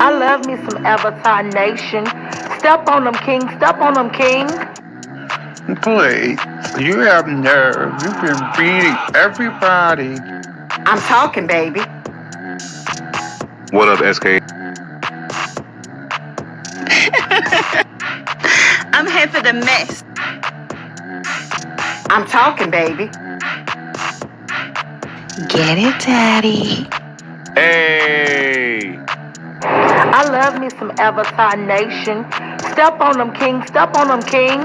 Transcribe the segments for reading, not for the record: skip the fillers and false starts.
I love me some Avatar Nation. Step on them, king. Step on them, king. Please, you have nerve. You've been beating everybody. I'm talking, baby. What up, SK? I'm here for the mess. I'm talking, baby. Get it, Daddy. Hey! I love me some Avatar Nation. Step on them, king. Step on them, king.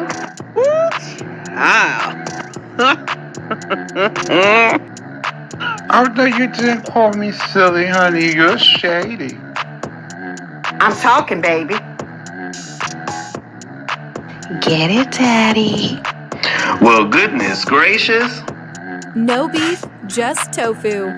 I thought you didn't call me silly, honey. You're shady. I'm talking, baby. Get it, Daddy. Well, goodness gracious. No beef, just tofu.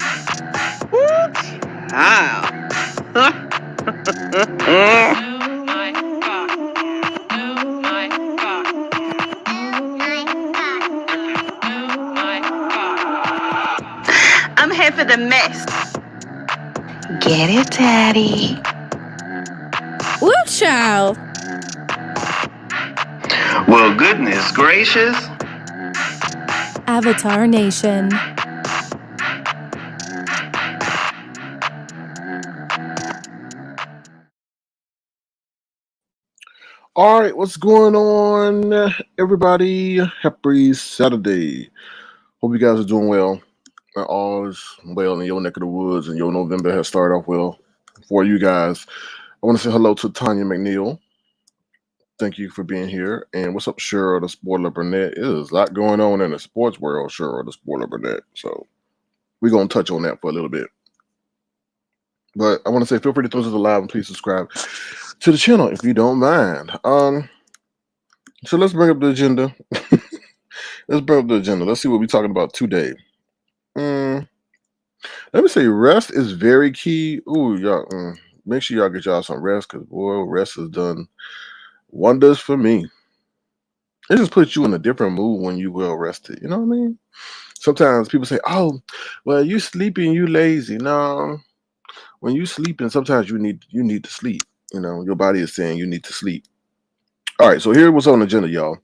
I'm here for the mess. Get it, Daddy. Woo, child. Well, goodness gracious. Avatar Nation. All right, what's going on, everybody? Happy Saturday. Hope you guys are doing well. All is well in your neck of the woods, and your November has started off well for you guys. I want to say hello to Tanya McNeil. Thank you for being here. And what's up, Cheryl, the Spoiler Burnett? There's a lot going on in the sports world, Cheryl, the Spoiler Burnett. So we're going to touch on that for a little bit. But I want to say feel free to throw to the live and please subscribe to the channel if you don't mind. So let's bring up the agenda. Let's see what we're talking about today. Let me say rest is very key. Ooh, y'all, make sure y'all get y'all some rest because boy, rest has done wonders for me. It just puts you in a different mood when you well rested. You know what I mean? Sometimes people say, "Oh, well, you sleeping, you lazy." No, when you sleeping, sometimes you need to sleep. You know, your body is saying you need to sleep. All right, so here what's on the agenda, y'all.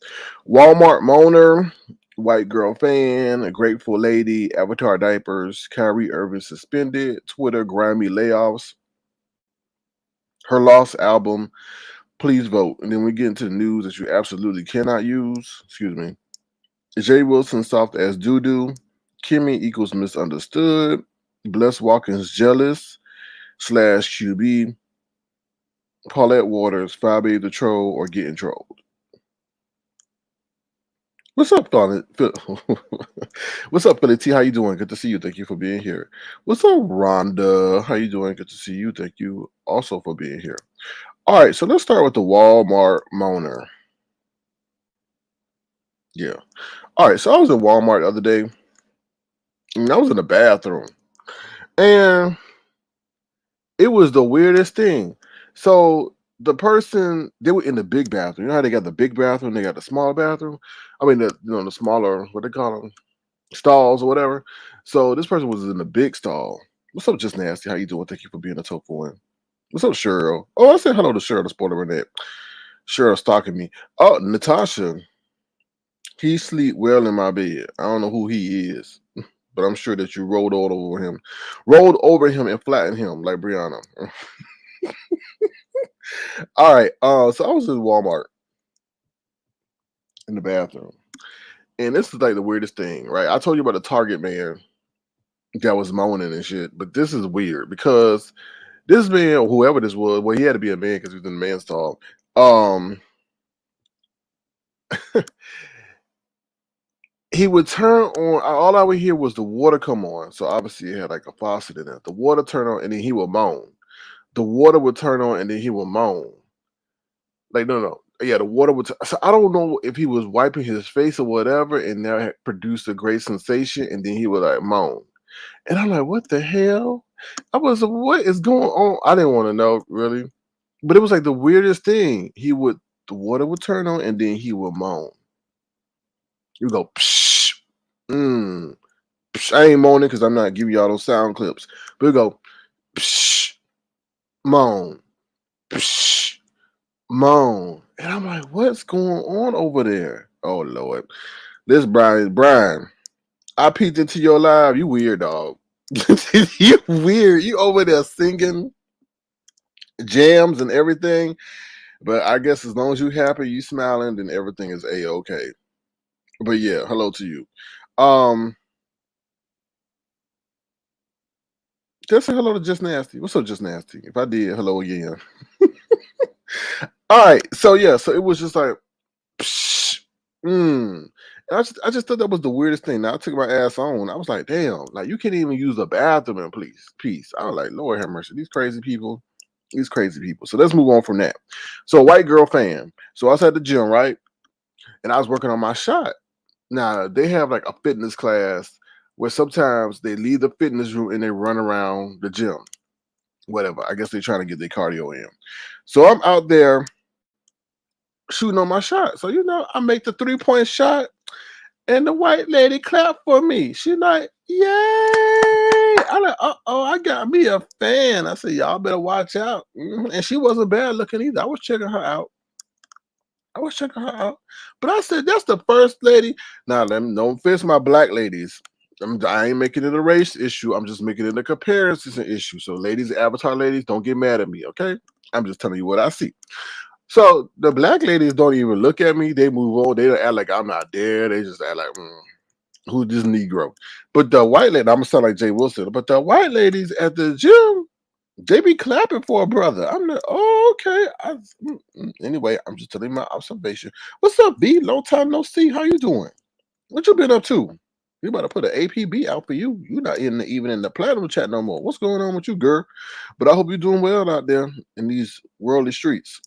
Walmart moaner, white girl fan, a grateful lady, Avatar diapers, Kyrie Irving suspended, Twitter grimy layoffs, her lost album, please vote. And then we get into the news that you absolutely cannot use. Excuse me. Jay Wilson soft as doo doo, Kimmie equals misunderstood, Bless Watkins jealous, slash QB, Paulette Waters, Fabi the troll, or getting trolled. What's up, Phil? What's up, Philly T? How you doing? Good to see you. Thank you for being here. What's up, Rhonda? How you doing? Good to see you. Thank you also for being here. All right, so let's start with the Walmart moaner. Yeah. All right, so I was in Walmart the other day, and I was in the bathroom, and it was the weirdest thing. So the person, they were in the big bathroom. You know how they got the big bathroom, they got the small bathroom. I mean, the smaller, what they call them, stalls or whatever. So this person was in the big stall. What's up, Just Nasty? How you doing? Thank you for being a tofu one. What's up, Cheryl? Oh, I said hello to Cheryl, the Spoiler Burnett. Cheryl stalking me. Oh, Natasha. He sleep well in my bed. I don't know who he is, but I'm sure that you rolled over him and flattened him like Brianna. All right. So I was in Walmart in the bathroom, and this is like the weirdest thing, right? I told you about the Target man that was moaning and shit, but this is weird because this man, whoever this was, well, he had to be a man because he was in the man's stall. He would turn on. All I would hear was the water come on. So obviously, it had like a faucet in it. The water turn on, and then he would moan. The water would turn on, and then he would moan. Like no, yeah, the water would. So I don't know if he was wiping his face or whatever, and that produced a great sensation, and then he would like moan. And I'm like, what the hell? What is going on? I didn't want to know really, but it was like the weirdest thing. The water would turn on, and then he would moan. You go, psh, psh. I ain't moaning because I'm not giving y'all those sound clips. But you go, psh, moan. psh, moan. And I'm like, what's going on over there? Oh Lord. This Brian, I peeked into your live. You weird, dog. You weird. You over there singing jams and everything. But I guess as long as you happy, you smiling, then everything is A-okay. But yeah, hello to you. Just say hello to Just Nasty. What's up, Just Nasty? If I did, hello again. All right. So yeah, so it was just like, psh, And I just thought that was the weirdest thing. Now I took my ass on. I was like, damn, like you can't even use the bathroom in peace. I was like, Lord have mercy. These crazy people. So let's move on from that. So a white girl fan. So I was at the gym, right? And I was working on my shot. Now they have like a fitness class where sometimes they leave the fitness room and they run around the gym. Whatever. I guess they're trying to get their cardio in. So I'm out there shooting on my shot. So I make the 3-point shot, and the white lady clapped for me. She's like, "Yay!" I'm like, I got me a fan." I said, "Y'all better watch out." And she wasn't bad looking either. I was checking her out. But I said, that's the first lady. Now, don't fist my black ladies. I ain't making it a race issue. I'm just making it a comparison issue. So, ladies, Avatar ladies, don't get mad at me, okay? I'm just telling you what I see. So, the black ladies don't even look at me. They move on. They don't act like I'm not there. They just act like, who's this Negro? But the white lady, I'm going to sound like Jay Wilson, but the white ladies at the gym, they be clapping for a brother. I'm like, oh, okay. Anyway, I'm just telling you my observation. What's up, B? Long time no see. How you doing? What you been up to? You better put an APB out for you. You're not even in the platinum chat no more. What's going on with you, girl? But I hope you're doing well out there in these worldly streets.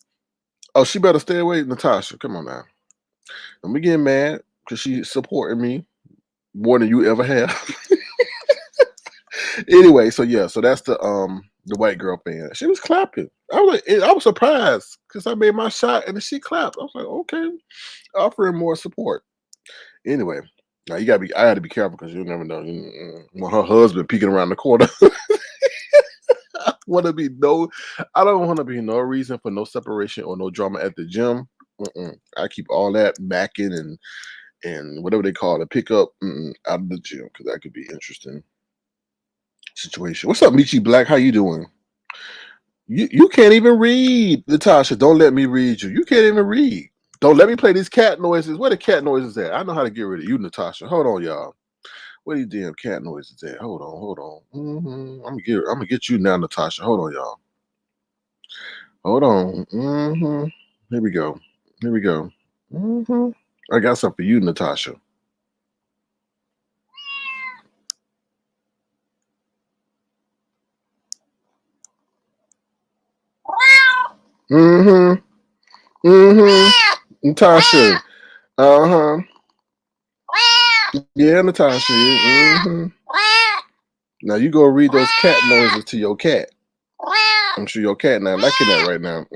Oh, she better stay away, Natasha. Come on now. Don't be getting mad because she's supporting me more than you ever have. Anyway, so that's the white girl fan. She was clapping. I was surprised because I made my shot and she clapped. I was like, okay, offering more support. Anyway, now I had to be careful because you never know when her husband peeking around the corner. I don't want to be no reason for no separation or no drama at the gym. I keep all that macking and whatever they call it, pick up out of the gym because that could be interesting situation. What's up, Michi Black? How you doing? You can't even read, Natasha. Don't let me read you. You can't even read. Don't let me play these cat noises. Where the cat noises at? I know how to get rid of you, Natasha. Hold on, y'all. Where these damn cat noises at? Hold on. I'm gonna get you now, Natasha. Hold on, y'all. Hold on. Here we go. I got something for you, Natasha. Natasha. Yeah, Natasha. Now you go read those cat noises to your cat. I'm sure your cat not liking that right now.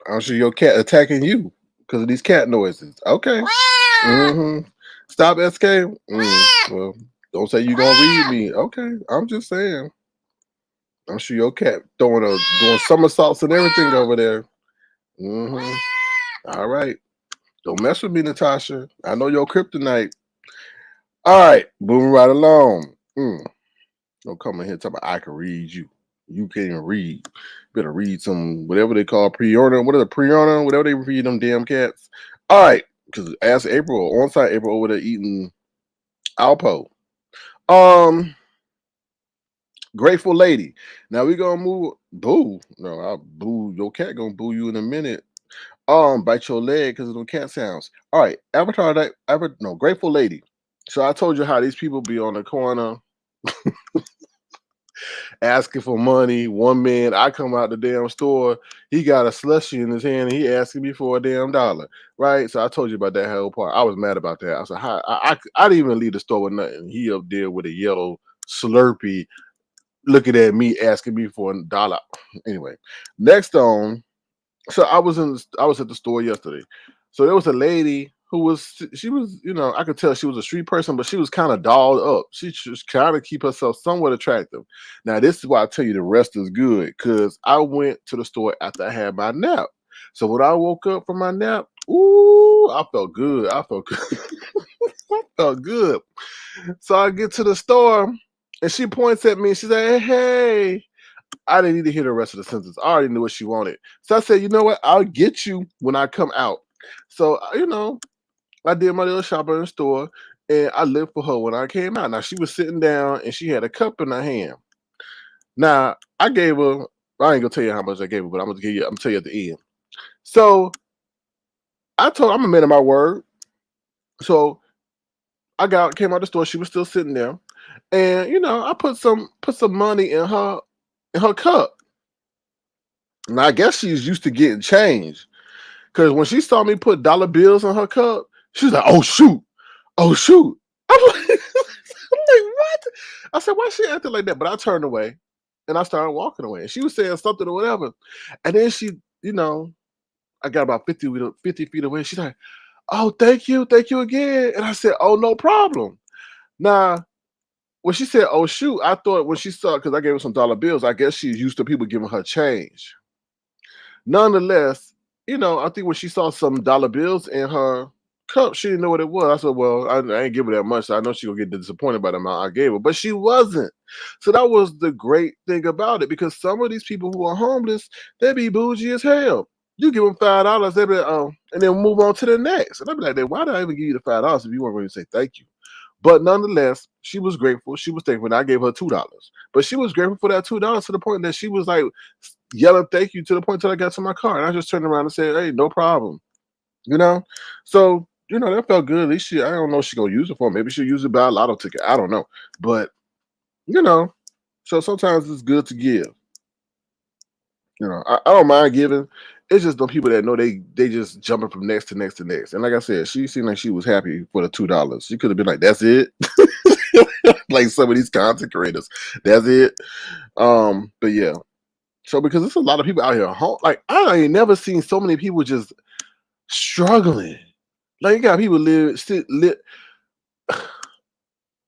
I'm sure your cat attacking you because of these cat noises. Okay. Stop, SK. Well, don't say you gonna read me. Okay. I'm just saying. I'm sure your cat doing somersaults and everything over there. All right. Don't mess with me, Natasha. I know your kryptonite. All right. Moving right along. Don't come in here talking about I can read you. You can't even read. Better read some whatever they call pre-order. What are the pre-order? Whatever they read them damn cats. All right. Because ask April, on-site April over there eating Alpo. Grateful Lady. Now we gonna move. Boo. No, I'll boo. Your cat gonna boo you in a minute. Bite your leg because of them cat sounds. All right. Grateful Lady. So I told you how these people be on the corner asking for money. One man, I come out the damn store, he got a slushie in his hand, and he asking me for a damn $1. Right? So I told you about that whole part. I was mad about that. I said, I didn't even leave the store with nothing. He up there with a yellow Slurpee, looking at me, asking me for $1. Anyway, next on. So I was at the store yesterday. So there was a lady she was, I could tell she was a street person, but she was kind of dolled up. She was trying to keep herself somewhat attractive. Now, this is why I tell you the rest is good, because I went to the store after I had my nap. So when I woke up from my nap, ooh, I felt good. I felt good. I felt good. So I get to the store, and she points at me, and she's like, hey. I didn't need to hear the rest of the sentence. I already knew what she wanted. So I said, you know what? I'll get you when I come out. So, I did my little shopping in the store, and I looked for her when I came out. Now, she was sitting down, and she had a cup in her hand. Now, I gave her, I ain't going to tell you how much I gave her, but I'm going to tell you at the end. So I told her, I'm a man of my word. So came out the store. She was still sitting there. And, I put some money in her cup. And I guess she's used to getting change. Because when she saw me put dollar bills in her cup, she was like, oh, shoot. Oh, shoot. I'm like, what? I said, why she acting like that? But I turned away, and I started walking away. And she was saying something or whatever. And then she, I got about 50 feet away. She's like, oh, thank you again. And I said, oh, no problem. Now, when she said, oh, shoot, I thought when she saw, because I gave her some dollar bills, I guess she's used to people giving her change. Nonetheless, I think when she saw some dollar bills in her cup, she didn't know what it was. I said, well, I ain't give her that much. So I know she's going to get disappointed by the amount I gave her. But she wasn't. So that was the great thing about it, because some of these people who are homeless, they be bougie as hell. You give them $5, they be and then move on to the next. And I'd be like, why did I even give you the $5 if you weren't going to say thank you? But nonetheless, she was grateful. She was thankful. And I gave her $2. But she was grateful for that $2 to the point that she was like yelling thank you to the point till I got to my car. And I just turned around and said, hey, no problem. So, that felt good. At least I don't know if she's going to use it for. Maybe she'll use it by a lotto ticket. I don't know. But, so sometimes it's good to give. I don't mind giving. It's just the people that know they just jumping from next to next to next. And like I said, she seemed like she was happy for the $2. She could have been like, that's it. Like some of these content creators. That's it. But yeah. So because there's a lot of people out here home, like I ain't never seen so many people just struggling. Like you got people live.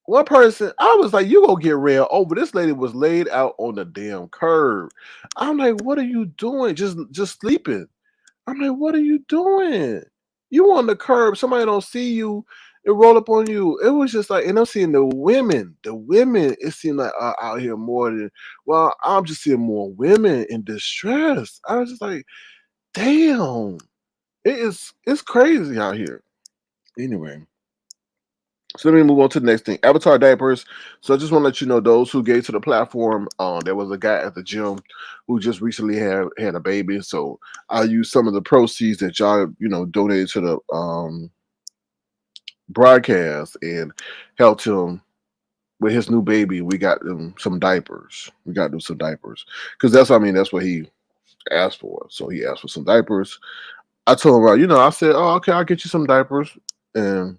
One person, I was like, you gonna get ran over. This lady was laid out on the damn curb. I'm like, what are you doing? Just sleeping. I'm like, what are you doing? You on the curb, somebody don't see you, it roll up on you. It was just like, and I'm seeing the women, it seemed like are out here more than, well, I'm just seeing more women in distress. I was just like, damn, it's crazy out here. Anyway. So let me move on to the next thing. Avatar diapers. So I just want to let you know, those who gave to the platform, there was a guy at the gym who just recently had a baby. So I used some of the proceeds that y'all, donated to the broadcast and helped him with his new baby. We got him some diapers. We got him some diapers. Because that's what he asked for. So he asked for some diapers. I told him, I said, oh, okay, I'll get you some diapers. And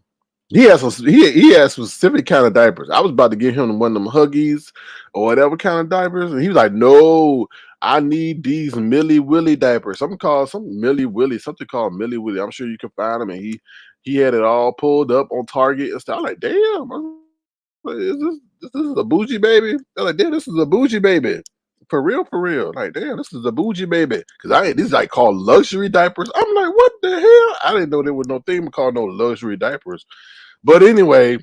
he has specific kind of diapers. I was about to get him one of them Huggies or whatever kind of diapers, and he was like, "No, I need these Millie Willy diapers. Something called Millie Willy. I'm sure you can find them." And he had it all pulled up on Target and stuff. I'm like, "Damn, this is a bougie baby?" They're like, "Damn, this is a bougie baby." For real, for real. Like, damn, this is a bougie baby. Because these like called luxury diapers. I'm like, what the hell? I didn't know there was no thing called no luxury diapers. But anyway,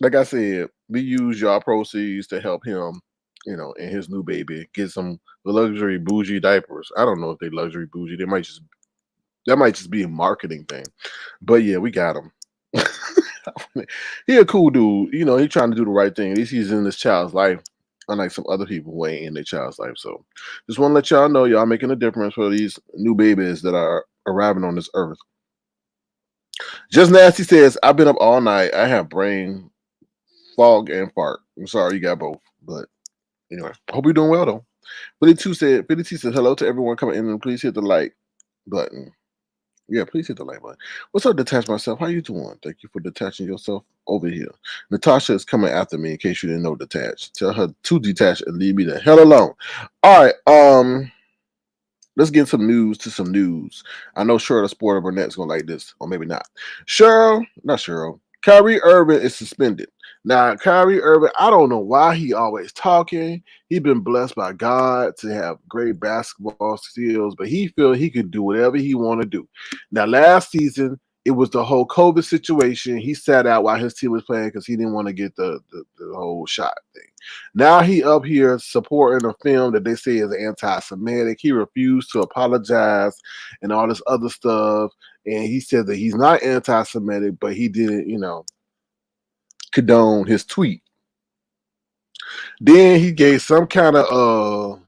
like I said, we use y'all proceeds to help him, and his new baby get some luxury bougie diapers. I don't know if they luxury bougie. That might just be a marketing thing. But yeah, we got him. He a cool dude. He trying to do the right thing. At least he's in this child's life, unlike some other people who ain't in their child's life. So just want to let y'all know y'all making a difference for these new babies that are arriving on this earth. Just Nasty says, I've been up all night. I have brain fog and fart. I'm sorry you got both. But anyway, hope you're doing well though. 52 says, hello to everyone coming in and please hit the like button. Yeah, please hit the like button. What's up, Detach Myself? How you doing? Thank you for detaching yourself over here. Natasha is coming after me in case you didn't know Detach. Tell her to detach and leave me the hell alone. All right. let's get some news to some news. I know Cheryl the Sport of Burnett's gonna like this, or maybe not. Not Cheryl. Kyrie Irving is suspended. Now, Kyrie Irving, I don't know why he always talking. He been blessed by God to have great basketball skills, but he feel he could do whatever he want to do. Now, last season, it was the whole COVID situation. He sat out while his team was playing because he didn't want to get the whole shot thing. Now he up here supporting a film that they say is anti-Semitic. He refused to apologize and all this other stuff. And he said that he's not anti-Semitic, but he didn't, condone his tweet. Then he gave some kind of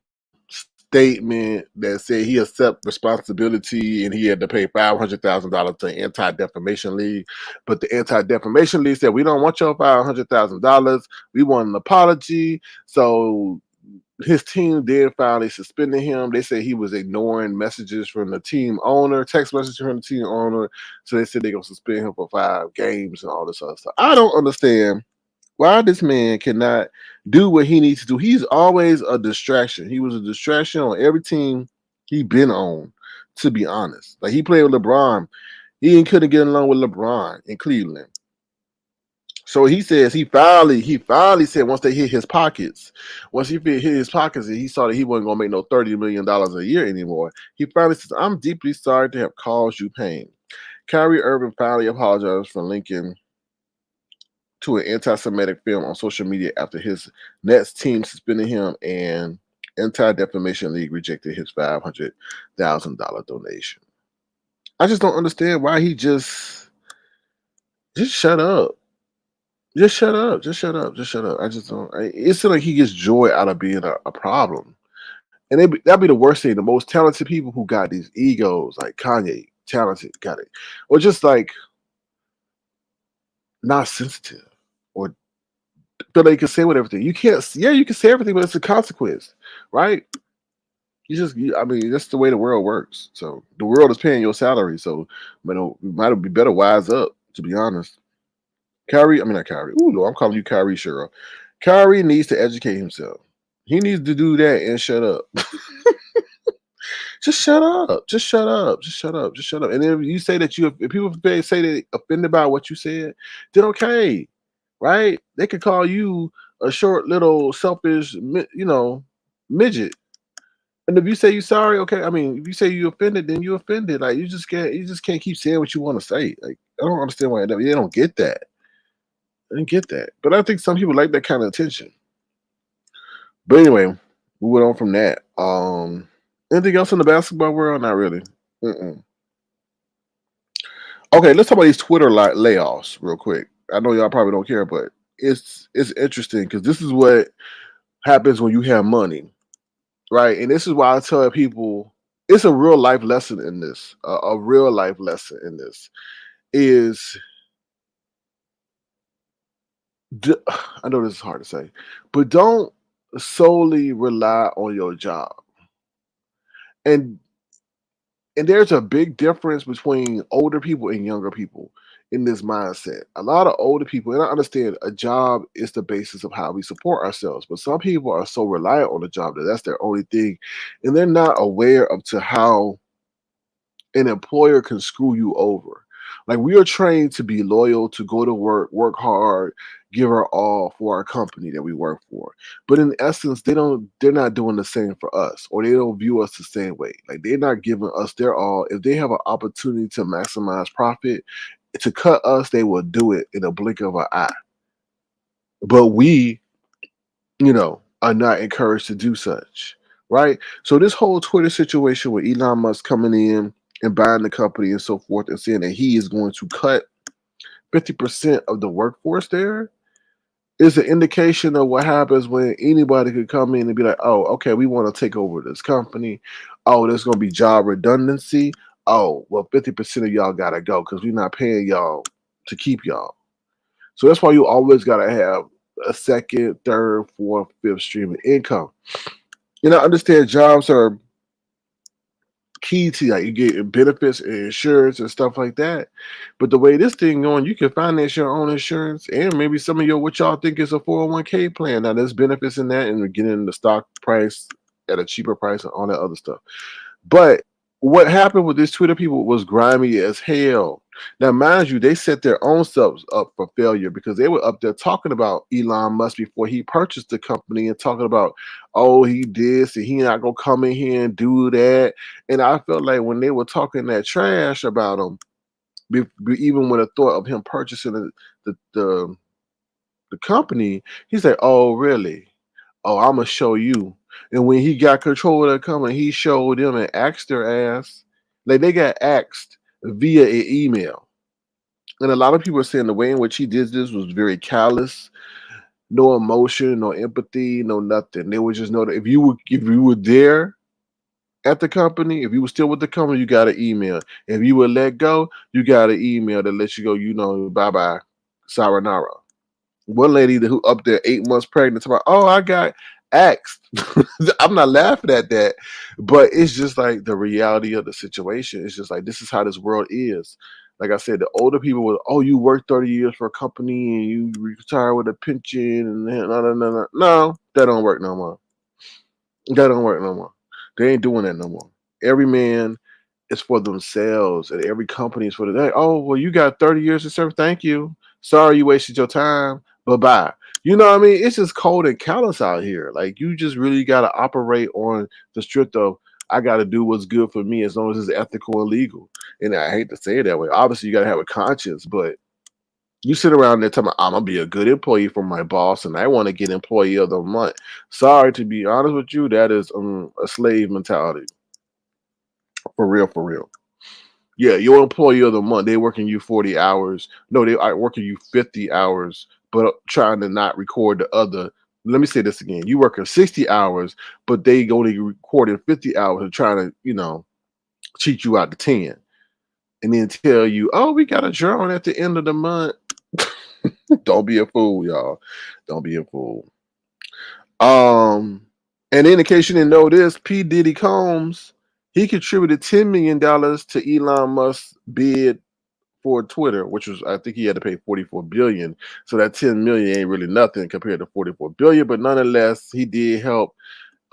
statement that said he accept responsibility and he had to pay $500,000 to the Anti-Defamation League. But the Anti-Defamation League said, we don't want your $500,000. We want an apology. So his team then finally suspended him. They said he was ignoring messages from the team owner, text messages from the team owner. So they said they're going to suspend him for 5 games and all this other stuff. I don't understand why this man cannot do what he needs to do. He's always a distraction. He was a distraction on every team he been on, to be honest. Like he played with LeBron. He couldn't get along with LeBron in Cleveland. So he says he finally said once they hit his pockets, once he hit his pockets and he saw that he wasn't gonna make no $30 million a year anymore, he finally says, I'm deeply sorry to have caused you pain. Kyrie Irving finally apologized for linking to an anti-Semitic film on social media after his Nets team suspended him and Anti-Defamation League rejected his $500,000 donation. I just don't understand why he just shut up. Just shut up. Just shut up. Just shut up. I just don't. It's like he gets joy out of being a problem. And that'd be the worst thing. The most talented people who got these egos, like Kanye, talented, got it. Or just like not sensitive. Or feel like you can say whatever. You can't. Yeah, you can say everything, but it's a consequence, right? I mean, that's the way the world works. So the world is paying your salary. So, you might be better wise up. To be honest, not Kyrie. Ooh, no, I'm calling you Kyrie, Cheryl. Kyrie needs to educate himself. He needs to do that and shut up. Just shut up. Just shut up. Just shut up. Just shut up. And if you say that if people say they offended by what you said, then okay, right? They could call you a short, little, selfish, midget. And if you say you're sorry, okay. I mean, if you say you offended, then you offended. Like you just can't keep saying what you want to say. Like I don't understand why they don't get that. I didn't get that. But I think some people like that kind of attention. But anyway, moving on from that. Anything else in the basketball world? Not really. Mm-mm. Okay, let's talk about these Twitter layoffs real quick. I know y'all probably don't care, but it's interesting because this is what happens when you have money, right? And this is why I tell people it's a real life lesson in this. A real life lesson in this is I know this is hard to say, but don't solely rely on your job. And there's a big difference between older people and younger people in this mindset. A lot of older people, and I understand a job is the basis of how we support ourselves, but some people are so reliant on the job that that's their only thing, and they're not aware of to how an employer can screw you over. Like we are trained to be loyal, to go to work hard, give our all for our company that we work for. But in essence, they're not doing the same for us, or they don't view us the same way. Like they're not giving us their all. If they have an opportunity to maximize profit, to cut us, they will do it in a blink of an eye. But we, are not encouraged to do such. Right? So this whole Twitter situation with Elon Musk coming in and buying the company and so forth and saying that he is going to cut 50% of the workforce there is an indication of what happens when anybody could come in and be like, oh, okay, we want to take over this company. Oh, there's going to be job redundancy. Oh, well, 50% of y'all got to go because we're not paying y'all to keep y'all. So that's why you always got to have a second, third, fourth, fifth stream of income. I understand jobs are key to that. You get benefits and insurance and stuff like that. But the way this thing going, you can finance your own insurance and maybe some of your what y'all think is a 401k plan. Now there's benefits in that and getting the stock price at a cheaper price and all that other stuff. But what happened with these Twitter people was grimy as hell. Now, mind you, they set their own selves up for failure because they were up there talking about Elon Musk before he purchased the company and talking about, oh, he this and he not gonna come in here and do that. And I felt like when they were talking that trash about him, even with the thought of him purchasing the company, he's like, oh, really? Oh, I'm gonna show you. And when he got control of the company, he showed them and asked their ass. Like they got asked via an email. And a lot of people are saying the way in which he did this was very callous, no emotion, no empathy, no nothing. They would just know that if you were there at the company, if you were still with the company, you got an email. If you were let go, you got an email that lets you go, bye bye, sayonara. One lady who up there 8 months pregnant, talking about, oh, I got axed. I'm not laughing at that, but it's just like the reality of the situation. It's just like this is how this world is. Like I said, the older people were, oh, you work 30 years for a company and you retire with a pension and no, that don't work no more. That don't work no more. They ain't doing that no more. Every man is for themselves, and every company is for the day. Oh, well, you got 30 years to serve. Thank you. Sorry you wasted your time. Bye bye. You know what I mean? It's just cold and callous out here. Like you just really gotta operate on the strength of I gotta do what's good for me as long as it's ethical and legal. And I hate to say it that way. Obviously, you gotta have a conscience, but you sit around there telling me I'm gonna be a good employee for my boss, and I want to get employee of the month. Sorry to be honest with you, that is a slave mentality for real, for real. Yeah, your employee of the month, they working you 40 hours. No, they are working you 50 hours, but trying to not record the other. Let me say this again. You working 60 hours, but they only recording 50 hours and trying to, cheat you out to 10. And then tell you, oh, we got a drawing at the end of the month. Don't be a fool, y'all. Don't be a fool. And in case you didn't know this, P. Diddy Combs, he contributed $10 million to Elon Musk's bid for Twitter, which was I think he had to pay 44 billion. So that 10 million ain't really nothing compared to 44 billion, but nonetheless, he did help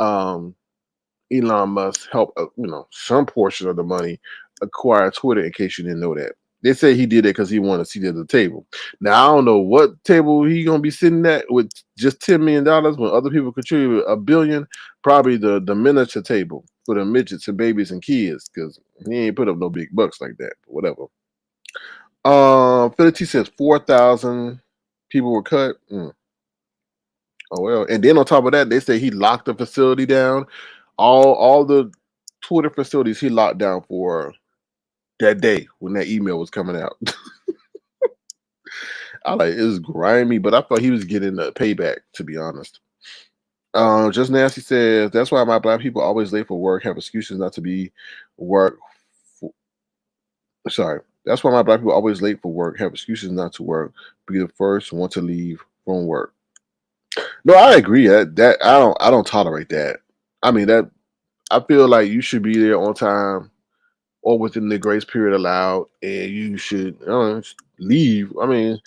um Elon Musk help some portion of the money acquire Twitter. In case you didn't know that, they say he did it because he wanted a seat at the table. Now I don't know what table he gonna be sitting at with just $10 million when other people contribute a billion. Probably the miniature table for the midgets and babies and kids because he ain't put up no big bucks like that. But whatever. 50 cents, 4,000 people were cut. Oh well, and then on top of that, they say he locked the facility down. All the Twitter facilities he locked down for that day when that email was coming out. I like it's grimy, but I thought he was getting a payback. To be honest, just Nancy says that's why my black people always late for work, have excuses not to be work. Sorry, that's why my black people always late for work, have excuses not to work, be the first one to leave from work. No, I agree. That I don't tolerate that. I mean that I feel like you should be there on time or within the grace period allowed, and you should leave. I mean,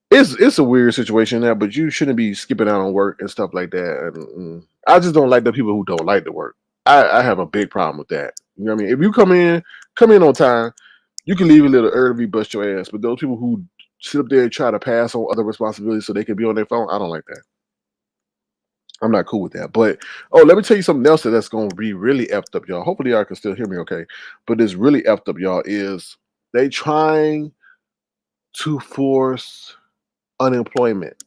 it's a weird situation there, but you shouldn't be skipping out on work and stuff like that. And I just don't like the people who don't like to work. I have a big problem with that. You know what I mean? If you come in on time, you can leave a little early, bust your ass. But those people who sit up there and try to pass on other responsibilities so they can be on their phone, I don't like that. I'm not cool with that. But let me tell you something else that's gonna be really effed up, y'all. Hopefully y'all can still hear me okay. But it's really effed up, y'all, is they trying to force unemployment.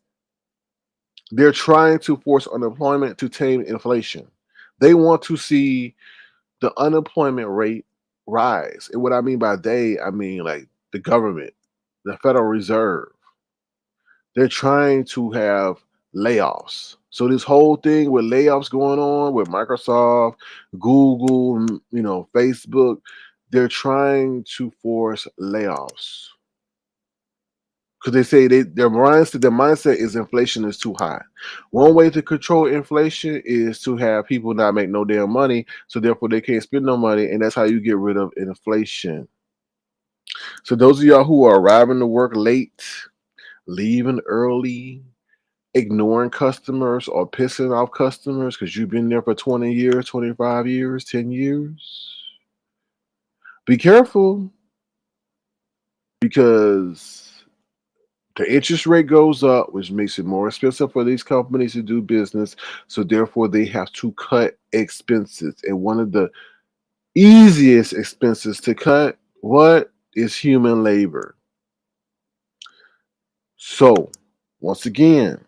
They're trying to force unemployment to tame inflation. They want to see the unemployment rate rise. And what I mean by they, I mean like the government, the Federal Reserve. They're trying to have layoffs. So this whole thing with layoffs going on with Microsoft, Google, Facebook, they're trying to force layoffs because they say their mindset is inflation is too high. One way to control inflation is to have people not make no damn money, so therefore they can't spend no money, and that's how you get rid of inflation. So those of y'all who are arriving to work late, leaving early, ignoring customers or pissing off customers because you've been there for 20 years, 25 years, 10 years, be careful because the interest rate goes up, which makes it more expensive for these companies to do business. So therefore, they have to cut expenses. And one of the easiest expenses to cut, what is human labor? So once again,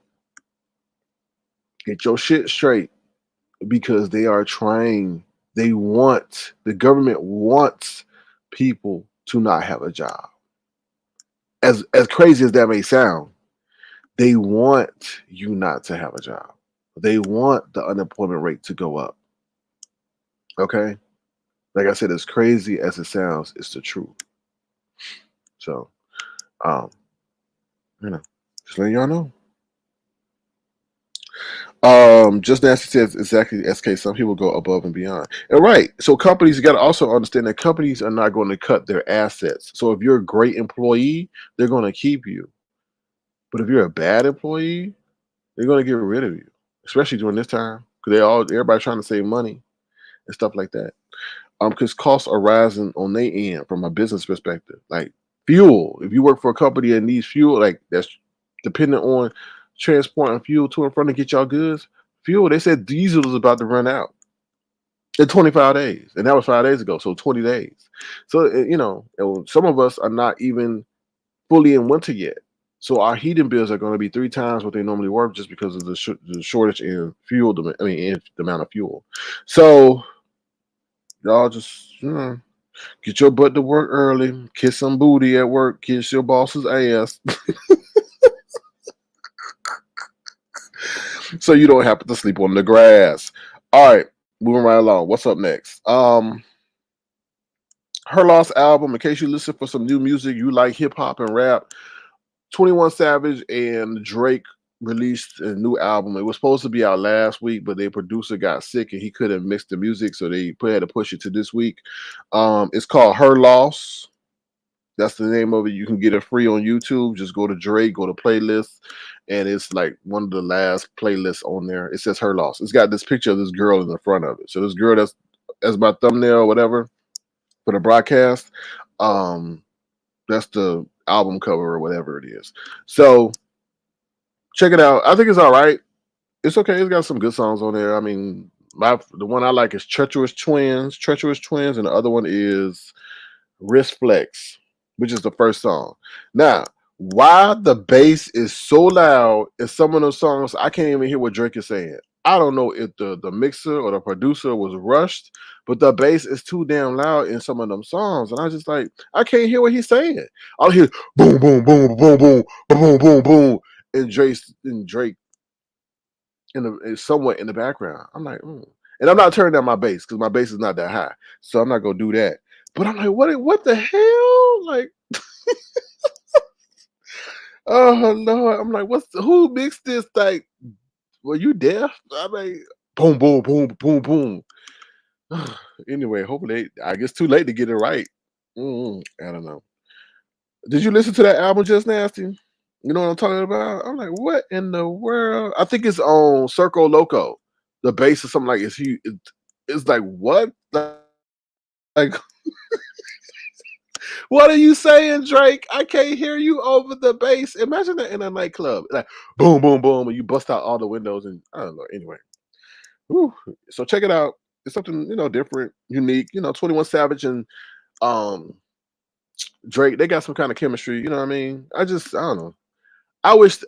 get your shit straight because they are trying. The government wants people to not have a job. As crazy as that may sound, they want you not to have a job. They want the unemployment rate to go up. Okay? Like I said, as crazy as it sounds, it's the truth. So, um, just letting y'all know. Just Nancy says exactly SK. Some people go above and beyond. And right. So companies, you got to also understand that companies are not going to cut their assets. So if you're a great employee, they're going to keep you. But if you're a bad employee, they're going to get rid of you, especially during this time because everybody trying to save money and stuff like that. Because costs are rising on their end from a business perspective. Like fuel, if you work for a company that needs fuel, like that's dependent on transporting fuel to and from to get y'all goods. Fuel, they said diesel is about to run out in 25 days, and that was 5 days ago, so 20 days. So some of us are not even fully in winter yet. So our heating bills are going to be 3 times what they normally were just because of the shortage in fuel. In the amount of fuel. So y'all just get your butt to work early, kiss some booty at work, kiss your boss's ass, so you don't have to sleep on the grass. All right, moving right along. What's up next? Her Lost album. In case you listen for some new music, you like hip hop and rap. 21 Savage and Drake released a new album. It was supposed to be out last week, but their producer got sick and he couldn't mix the music, so they had to push it to this week. It's called Her Loss. That's the name of it. You can get it free on YouTube. Just go to Drake, go to playlists, and it's like one of the last playlists on there. It says Her Loss. It's got this picture of this girl in the front of it. So this girl that's my thumbnail or whatever for the broadcast. That's the album cover or whatever it is. So check it out. I think it's all right. It's okay. It's got some good songs on there. I mean, the one I like is Treacherous Twins, and the other one is Wrist Flex, which is the first song. Now, why the bass is so loud in some of those songs, I can't even hear what Drake is saying. I don't know if the mixer or the producer was rushed, but the bass is too damn loud in some of them songs. And I just like, I can't hear what he's saying. I'll hear boom, boom, boom, boom, boom, boom, boom, boom, and Drake is somewhat in the background. I'm like, and I'm not turning down my bass because my bass is not that high, so I'm not gonna do that. But I'm like, what the hell? Like, oh Lord, I'm like, who mixed this? Like, were you deaf? I'm like, boom, boom, boom, boom, boom. Anyway, hopefully, I guess too late to get it right. I don't know. Did you listen to that album, Just Nasty? You know what I'm talking about? I'm like, what in the world? I think it's on Circo Loco. The bass or something like it's like what? Like what are you saying, Drake? I can't hear you over the bass. Imagine that in a nightclub. Like boom, boom, boom, and you bust out all the windows and I don't know. Anyway. Whew. So check it out. It's something, different, unique. 21 Savage and Drake, they got some kind of chemistry, you know what I mean? I don't know. I wish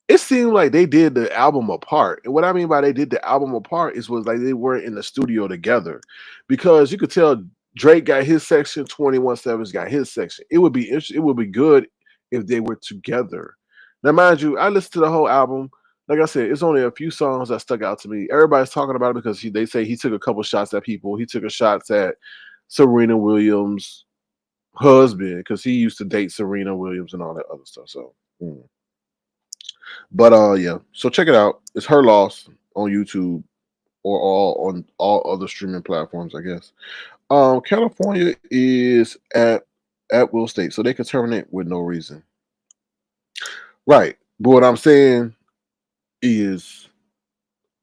it seemed like they did the album apart. And what I mean by they did the album apart was like they weren't in the studio together. Because you could tell Drake got his section, 21 Savage got his section. It would be interesting, it would be good if they were together. Now, mind you, I listened to the whole album. Like I said, it's only a few songs that stuck out to me. Everybody's talking about it because they say he took a couple shots at people. He took a shots at Serena Williams' husband because he used to date Serena Williams and all that other stuff. So, but yeah. So check it out. It's Her Loss on YouTube or on all other streaming platforms, I guess. California is at will state, so they can terminate with no reason. Right. But what I'm saying, is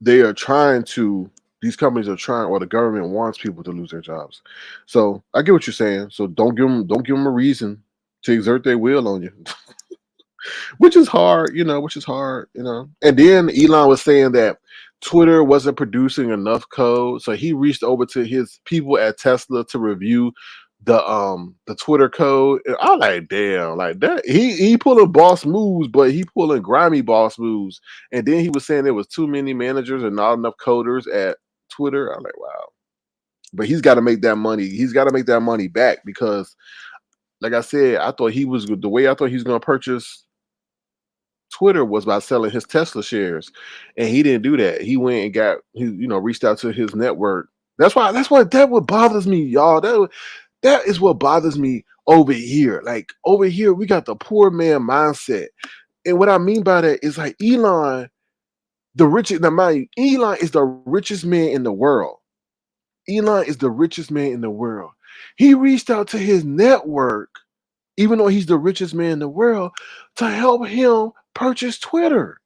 they are trying to. These companies are trying, or the government wants people to lose their jobs. So I get what you're saying. So don't give them a reason to exert their will on you. Which is hard, which is hard, And then Elon was saying that Twitter wasn't producing enough code, so he reached over to his people at Tesla to review the Twitter code. And I'm like, damn, like that. He pulling boss moves, but he pulling grimy boss moves. And then he was saying there was too many managers and not enough coders at Twitter. I'm like, wow. But he's got to make that money. He's got to make that money back because, like I said, I thought he was the way I thought he was going to purchase Twitter was by selling his Tesla shares, and he didn't do that. He went and reached out to his network. That what bothers me, y'all. That is what bothers me over here. Like over here, we got the poor man mindset, and what I mean by that is like Elon, the richest. Now, mind you, Elon is the richest man in the world. Elon is the richest man in the world. He reached out to his network, even though he's the richest man in the world, to help him purchase Twitter.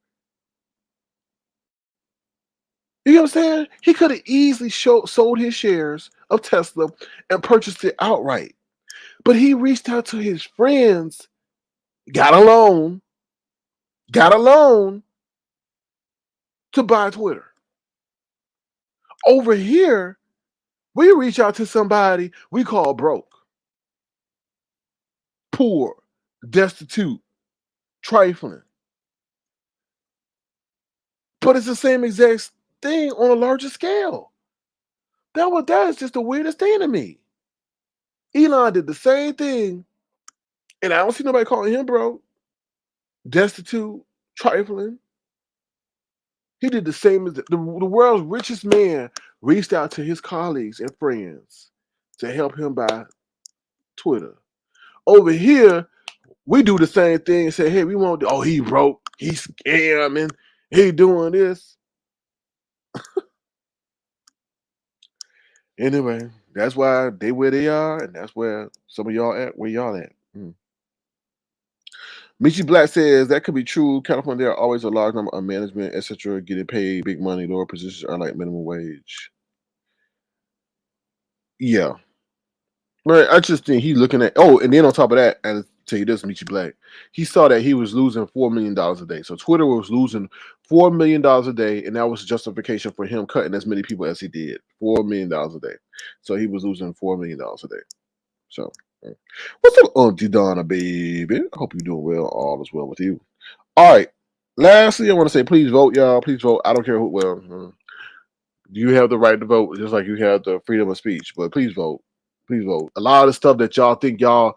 You know what I'm saying? He could have easily sold his shares of Tesla and purchased it outright. But he reached out to his friends, got a loan to buy Twitter. Over here, we reach out to somebody we call broke, poor, destitute, trifling. But it's the same exact thing on a larger scale. That is just the weirdest thing to me. Elon did the same thing, and I don't see nobody calling him broke, destitute, trifling. He did the same as the world's richest man reached out to his colleagues and friends to help him buy Twitter. Over here, we do the same thing and say, hey, we won't do, oh, he broke, he's scamming, he doing this. Anyway, that's why they where they are, and that's where some of y'all at, where y'all at. Michi Black says that could be true. California, there are always a large number of management, etc., getting paid big money. Lower positions are like minimum wage. Yeah. Right. I just think he's looking at and then on top of that, and I'll tell you this, Michi Black, he saw that he was losing $4 million a day. So Twitter was losing $4 million a day, and that was justification for him cutting as many people as he did. $4 million a day. So he was losing $4 million a day. So what's up, Auntie Donna, baby? I hope you're doing well. All is well with you. All right. Lastly, I want to say, please vote, y'all. Please vote. I don't care who. Well, you have the right to vote, just like you have the freedom of speech. But please vote. Please vote. A lot of the stuff that y'all think I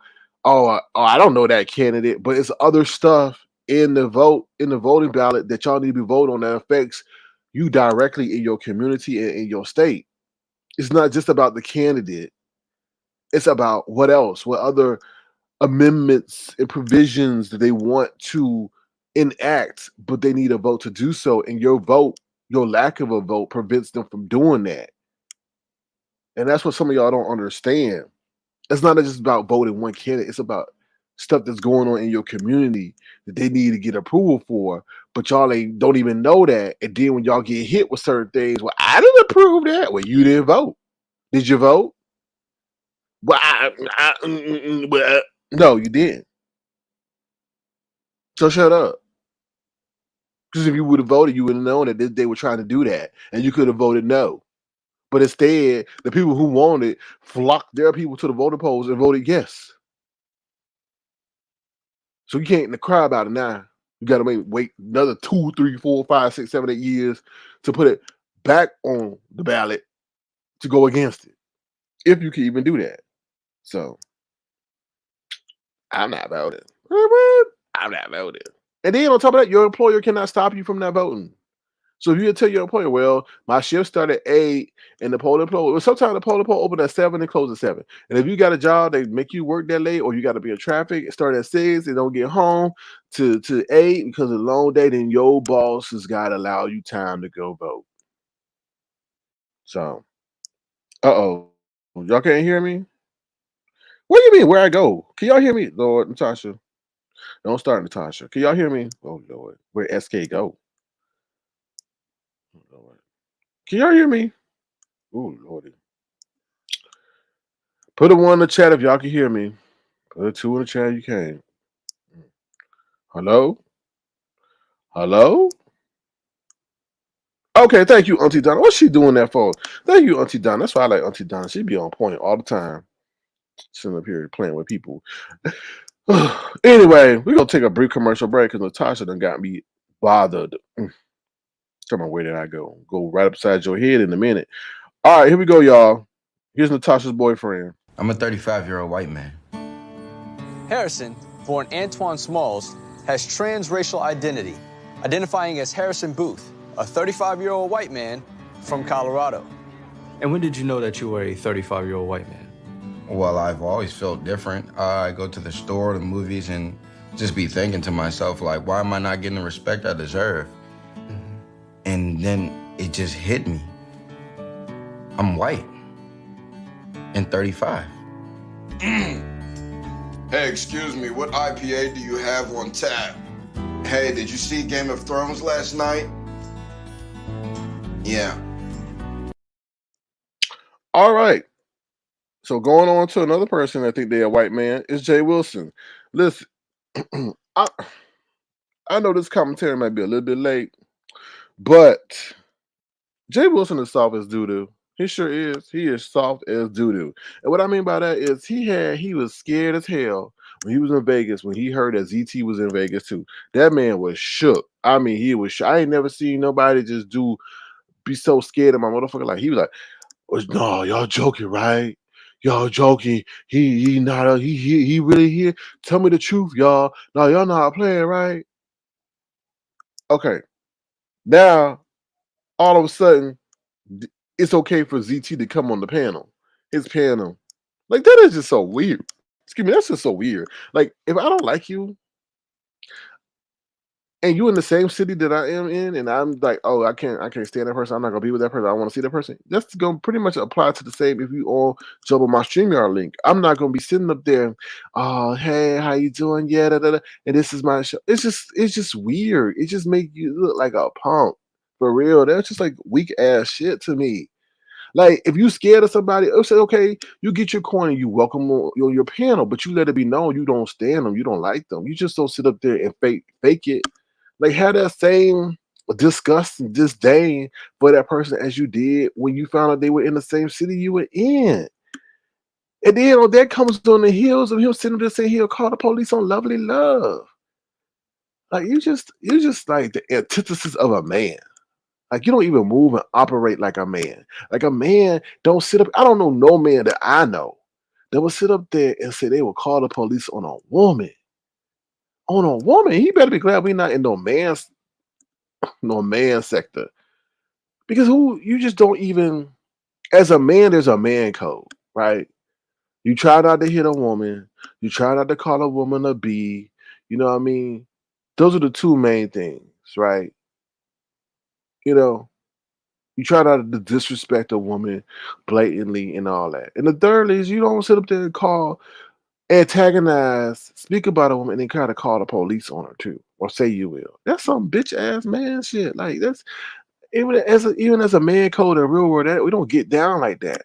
don't know that candidate, but it's other stuff in the voting ballot that y'all need to be voting on that affects you directly in your community and in your state. It's not just about the candidate. It's about what else? What other amendments and provisions that they want to enact, but they need a vote to do so. And your lack of a vote prevents them from doing that. And that's what some of y'all don't understand. It's not just about voting one candidate, it's about stuff that's going on in your community that they need to get approval for, but y'all don't even know that. And then when y'all get hit with certain things, well, I didn't approve that. Well, you didn't vote. Did you vote? Well, no, you didn't. So shut up. Because if you would have voted, you would have known that they were trying to do that, and you could have voted no. But instead, the people who wanted flocked their people to the voting polls and voted yes. So you can't cry about it now. You got to wait another 2, 3, 4, 5, 6, 7, 8 years to put it back on the ballot to go against it, if you can even do that. So I'm not voting. I'm not voting. And then on top of that, your employer cannot stop you from not voting. So if you tell your employer, well, my shift started at 8 and the polling poll, sometimes the polling poll open at 7 and close at 7. And if you got a job, they make you work that late, or you got to be in traffic, start at 6 and don't get home to 8 because of the long day, then your boss has got to allow you time to go vote. So, y'all can't hear me? What do you mean, where I go? Can y'all hear me? Lord, Natasha. Don't start, Natasha. Can y'all hear me? Oh, Lord. Where SK go? Lord. Can y'all hear me? Ooh, Lordy. Put a 1 in the chat if y'all can hear me. Put a 2 in the chat if you can. Hello? Hello? Okay, thank you, Auntie Donna. What's she doing that for? Thank you, Auntie Donna. That's why I like Auntie Donna. She be on point all the time. Sitting up here playing with people. Anyway, we're going to take a brief commercial break because Natasha done got me bothered. Come on, where did I go? Go right upside your head in a minute. All right, here we go, y'all. Here's Natasha's boyfriend. I'm a 35-year-old white man. Harrison, born Antoine Smalls, has transracial identity, identifying as Harrison Booth, a 35-year-old white man from Colorado. And when did you know that you were a 35-year-old white man? Well, I've always felt different. I go to the store, the movies, and just be thinking to myself, like, why am I not getting the respect I deserve? And then it just hit me. I'm white and 35. Hey, excuse me, what IPA do you have on tap? Hey, did you see Game of Thrones last night? Yeah. All right. So going on to another person that think they're a white man is Jay Wilson. Listen, I know this commentary might be a little bit late, but Jay Wilson is soft as doo-doo. He sure is. He is soft as doo-doo. And what I mean by that is he was scared as hell when he was in Vegas, when he heard that ZT was in Vegas too. That man was shook. I mean, he was shook. I ain't never seen nobody just be so scared of my motherfucker. Like, he was like, oh, no, y'all joking, right? Y'all joking. He not he really here. Tell me the truth, y'all. No, y'all not playing, right? Okay. Now, all of a sudden, it's okay for ZT to come on the panel. His panel. Like, that is just so weird. Excuse me, that's just so weird. Like, if I don't like you, and you in the same city that I am in, and I'm like, oh, I can't stand that person. I'm not gonna be with that person. I want to see that person. That's gonna pretty much apply to the same if you all jump on my StreamYard link. I'm not gonna be sitting up there, oh, hey, how you doing? Yeah, da, da, da. And this is my show. It's just weird. It just make you look like a punk. For real. That's just like weak ass shit to me. Like, if you scared of somebody, it'll say, okay, you get your coin and you welcome on your panel, but you let it be known you don't stand them, you don't like them. You just don't sit up there and fake it. Like, have that same disgust and disdain for that person as you did when you found out they were in the same city you were in. And then that comes on the heels of him sitting there saying he'll call the police on Lovely Love. Like, you just like the antithesis of a man. Like, you don't even move and operate like a man. Like, a man don't sit up. I don't know no man that I know that would sit up there and say they will call the police on a woman. On a woman. He better be glad we're not in no man sector. Because you just don't even, as a man, there's a man code, right? You try not to hit a woman. You try not to call a woman a B. You know what I mean? Those are the two main things, right? You know, you try not to disrespect a woman blatantly and all that. And the third is you don't sit up there and antagonize, speak about a woman, and then kind of call the police on her too, or say you will. That's some bitch ass man shit. Like, that's even as a man code in real world, that we don't get down like that.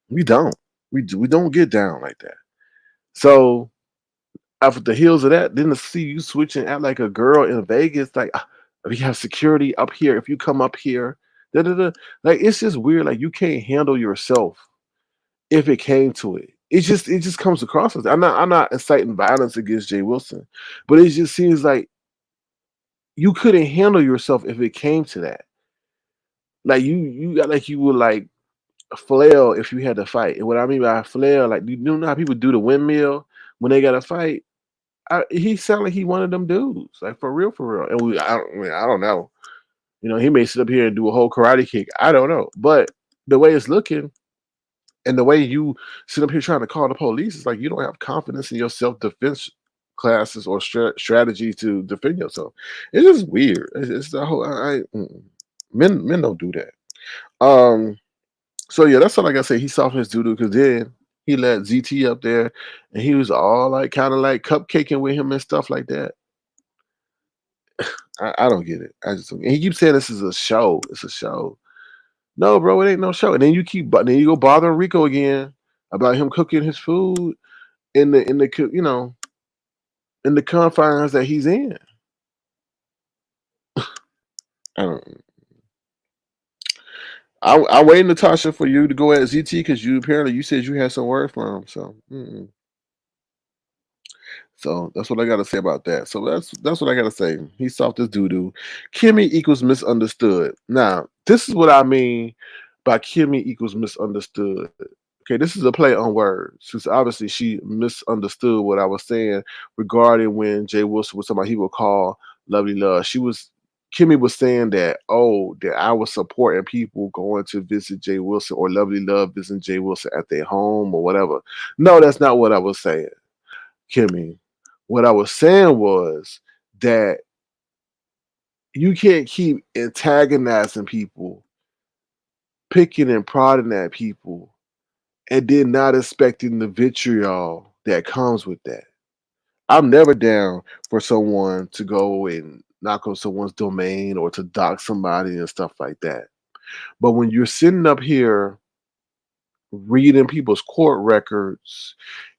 We don't. We don't get down like that. So after the heels of that, then to see you switch and act like a girl in Vegas, like, we have security up here. If you come up here, da da da. Like, it's just weird. Like, you can't handle yourself if it came to it. It just comes across as I'm not inciting violence against Jay Wilson, but it just seems like you couldn't handle yourself if it came to that. Like, you got like you would like flail if you had to fight. And what I mean by flail, like, you know how people do the windmill when they got to fight. He sounded like he one of them dudes, like, for real, for real. And I don't know. You know, he may sit up here and do a whole karate kick. I don't know, but the way it's looking. And the way you sit up here trying to call the police is like you don't have confidence in your self-defense classes or strategy to defend yourself. It's just weird. It's the whole men don't do that. So yeah, that's all I gotta say. He soft his doo-doo because then he let ZT up there and he was all like kind of like cupcaking with him and stuff like that. I don't get it. I just don't. And he keeps saying this is a show. It's a show. No, bro, it ain't no show. And then then you go bothering Rico again about him cooking his food in the in the confines that he's in. I don't. I waiting, Natasha, for you to go at ZT because you said you had some word for him. So. So that's what I gotta say about that. So that's what I gotta say. He's soft as doo doo. Kimmie equals misunderstood. Now, this is what I mean by Kimmie equals misunderstood. Okay, this is a play on words. Since obviously she misunderstood what I was saying regarding when Jay Wilson was talking about he would call Lovely Love. Kimmie was saying that, that I was supporting people going to visit Jay Wilson or Lovely Love visiting Jay Wilson at their home or whatever. No, that's not what I was saying, Kimmie. What I was saying was that you can't keep antagonizing people, picking and prodding at people, and then not expecting the vitriol that comes with that. I'm never down for someone to go and knock on someone's domain or to dox somebody and stuff like that. But when you're sitting up here reading people's court records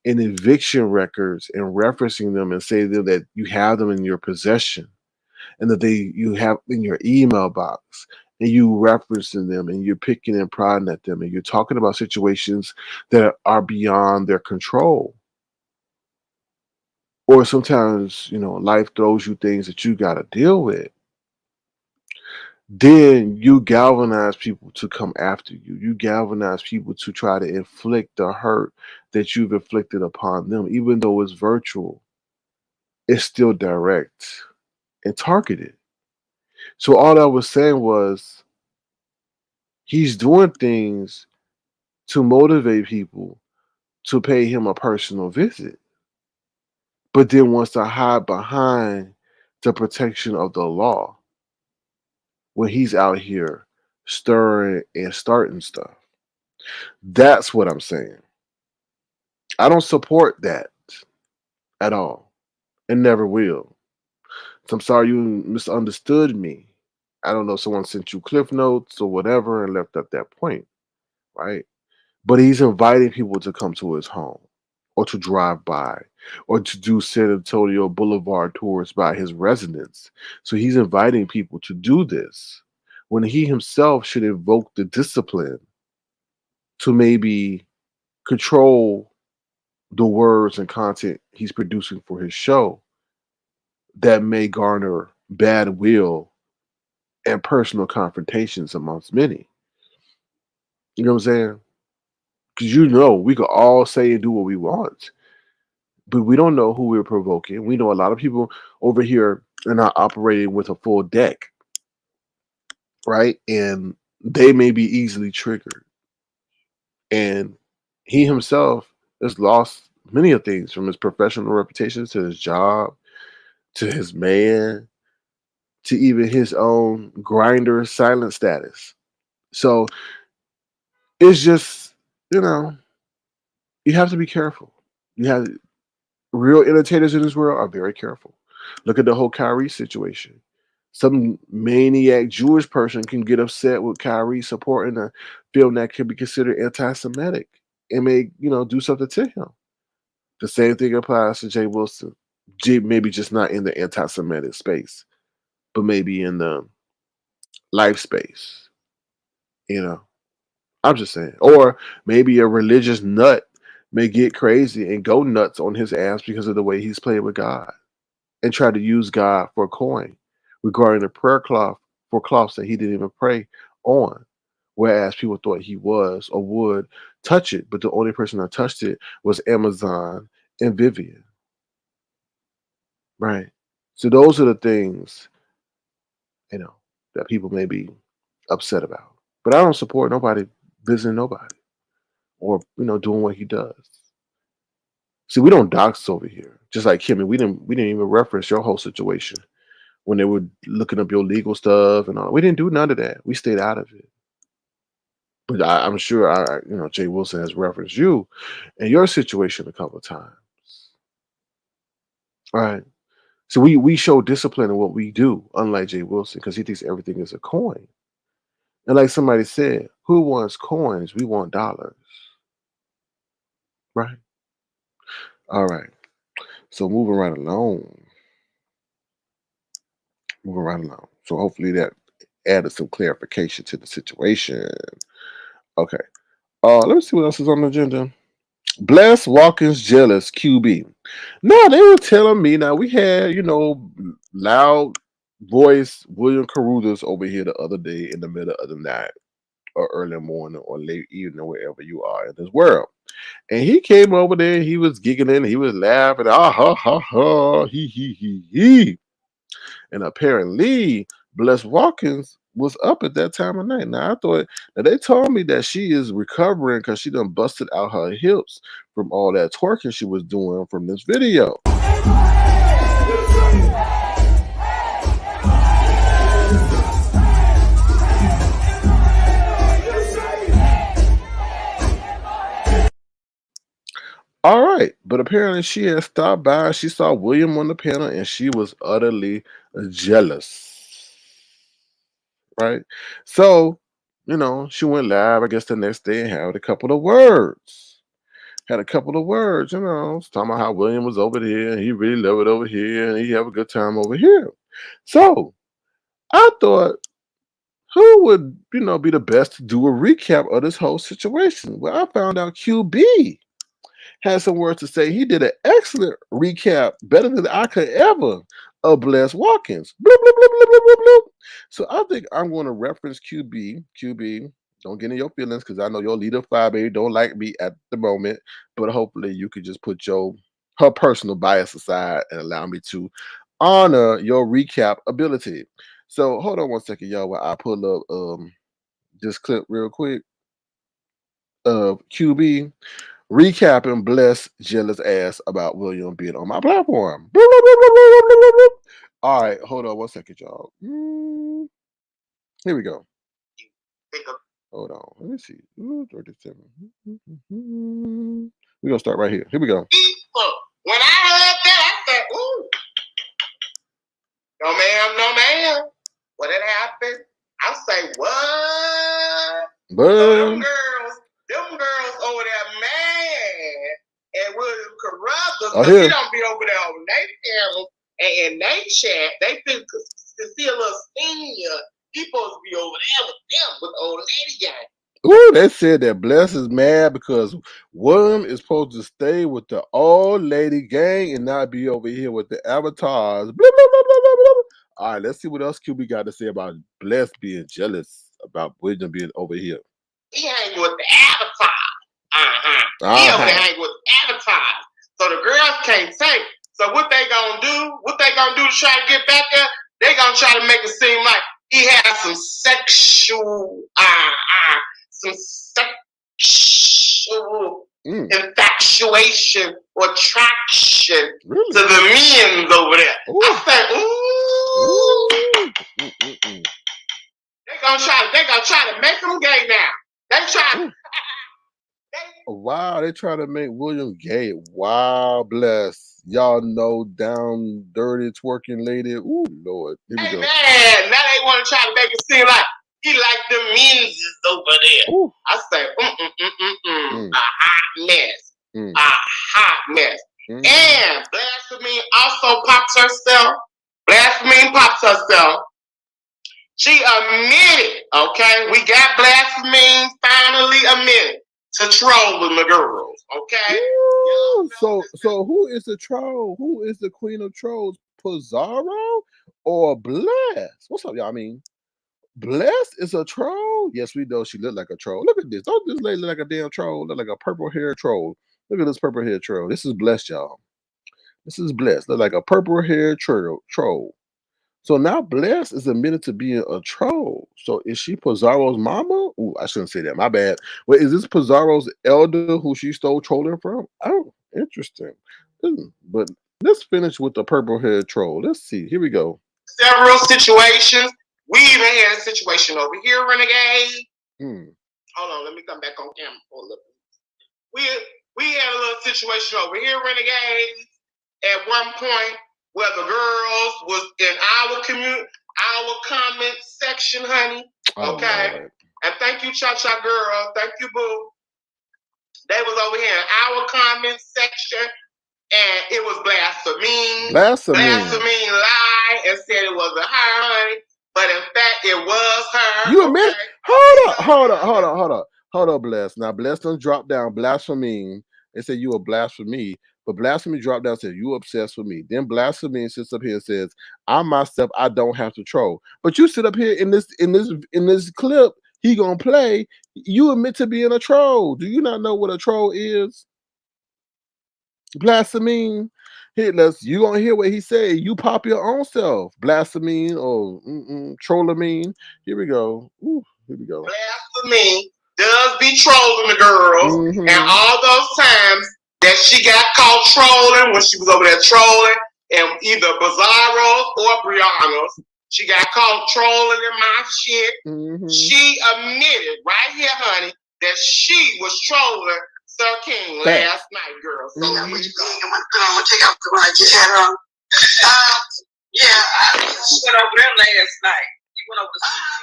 and eviction records and referencing them and saying that you have them in your possession and that you have in your email box and you referencing them and you're picking and prodding at them and you're talking about situations that are beyond their control, or sometimes life throws you things that you got to deal with, then you galvanize people to come after you. You galvanize people to try to inflict the hurt that you've inflicted upon them. Even though it's virtual, it's still direct and targeted. So all I was saying was he's doing things to motivate people to pay him a personal visit, but then wants to hide behind the protection of the law when he's out here stirring and starting stuff. That's what I'm saying. I don't support that at all and never will. So I'm sorry you misunderstood me. I don't know if someone sent you cliff notes or whatever and left at that point, right? But he's inviting people to come to his home or to drive by or to do San Antonio Boulevard tours by his residence. So he's inviting people to do this when he himself should invoke the discipline to maybe control the words and content he's producing for his show that may garner bad will and personal confrontations amongst many. You know what I'm saying? Because we could all say and do what we want, but we don't know who we're provoking. We know a lot of people over here are not operating with a full deck, right? And they may be easily triggered. And he himself has lost many of things from his professional reputation to his job, to his man, to even his own grinder silent status. So it's just, you know, you have to be careful. You have real entertainers in this world are very careful. Look at the whole Kyrie situation. Some maniac Jewish person can get upset with Kyrie supporting a film that can be considered anti-Semitic and may, do something to him. The same thing applies to Jay Wilson. Maybe just not in the anti-Semitic space, but maybe in the life space. I'm just saying. Or maybe a religious nut may get crazy and go nuts on his ass because of the way he's played with God and try to use God for a coin regarding a prayer cloth for cloths that he didn't even pray on. Whereas people thought he was or would touch it, but the only person that touched it was Amazon and Vivian. Right. So those are the things, that people may be upset about. But I don't support nobody visiting nobody or, doing what he does. See, we don't dox over here. Just like Kimmie, we didn't even reference your whole situation when they were looking up your legal stuff and all. We didn't do none of that. We stayed out of it. But I'm sure Jay Wilson has referenced you and your situation a couple of times. All right. So we show discipline in what we do, unlike Jay Wilson, because he thinks everything is a coin. And like somebody said, who wants coins? We want dollars, right? All right. So moving right along, moving right along. So hopefully that added some clarification to the situation. Okay. Let me see what else is on the agenda. Bless Watkins jealous QB. No, they were telling me now we had, loud voice William Carruthers over here the other day in the middle of the night or early morning or late evening, wherever you are in this world. And he came over there and he was giggling, he was laughing, ah ha ha ha, he. And apparently, Bless Watkins was up at that time of night. Now I thought now they told me that she is recovering because she done busted out her hips from all that twerking she was doing from this video. All right, but apparently she had stopped by. She saw William on the panel and she was utterly jealous. Right? So, she went live, I guess, the next day and had a couple of words. Had a couple of words, talking about how William was over here and he really loved it over here and he have a good time over here. So I thought, who would, be the best to do a recap of this whole situation? Well, I found out QB had some words to say. He did an excellent recap, better than I could ever, of Bless Watkins. Bloop, bloop, bloop, bloop, bloop, bloop, bloop. So I think I'm going to reference QB. QB, don't get in your feelings because I know your leader 5A don't like me at the moment, but hopefully you could just put her personal bias aside and allow me to honor your recap ability. So hold on one second, y'all, while I pull up this clip real quick of QB recapping Bless jealous ass about William being on my platform. All right, hold on one second, y'all. Here we go. Hold on. Let me see. 37. We're gonna start right here. Here we go. When I heard that, I said, ooh, no ma'am. What had happened? I say, what? So them girls over there mad at William Carruthers because he don't be over there on their panel and in their chat. They think Cecilia Senior, he supposed to be over there with them, with the old lady gang. Ooh, they said that Bless is mad because William is supposed to stay with the old lady gang and not be over here with the avatars. Blah, blah, blah, blah, blah, blah. All right, let's see what else QB got to say about Bless being jealous about William being over here. He hang with the avatars. He over there hang with the avatars. So the girls can't take. So what they gonna do? What they gonna do to try to get back there? They gonna try to make it seem like he has some sexual infatuation or attraction to the men over there. Ooh. I say, ooh. They gonna try to make him gay now. They try. Wow, they try to make William gay. Wow, Bless. Y'all know down dirty twerking lady. Ooh, Lord. Here we go. Man, now they want to try to make it seem like he like the men's over there. Ooh. I say, a hot mess. A hot mess. And Blasphemy also pops herself. Blasphemy pops herself. She admitted, okay? We got Blasphemy finally admitted to trolling the girls, okay? Ooh, so who is the troll? Who is the queen of trolls? Pizarro or Bless? What's up, y'all? I mean, Bless is a troll? Yes, we know she looked like a troll. Look at this. Don't this lady look like a damn troll? Look like a purple hair troll. Look at this purple hair troll. This is Bless, y'all. This is Bless. Look like a purple hair troll. So now Bless is admitted to being a troll. So is she Pizarro's mama? Ooh, I shouldn't say that. My bad. Wait, is this Pizarro's elder who she stole trolling from? Oh, interesting. But let's finish with the purple hair troll. Let's see. Here we go. Several situations. We even had a situation over here, Renegade. Hold on, let me come back on camera for a little bit. We had a little situation over here, Renegade. At one point, where the girls was in our community, our comment section, honey. Okay. Lord. And thank you, Cha Cha Girl. Thank you, boo. They was over here in our comment section, and it was blasphemy. Blasphemy lied and said it wasn't her, honey. But in fact, it was her. You admit? Hold up, Bless. Now, Bless done drop down blasphemy. They say you a blasphemy. But Blasphemy dropped down and said, you obsessed with me. Then Blasphemy sits up here and says, I myself, I don't have to troll. But you sit up here in this clip, he gonna play, you admit to being a troll. Do you not know what a troll is? Blasphemy. Here, you gonna hear what he said. You pop your own self. Blasphemy or trollamine. Here we go. Ooh, here we go. Blasphemy does be trolling the girls, and all those times that she got caught trolling when she was over there trolling, and either Bizarro's or Brianna's, she got caught trolling in my shit. She admitted right here, honey, that she was trolling Sir King last night, girl. So here you go. I'm gonna take out the one I just had on. Yeah, I went over there last night. You went over there. I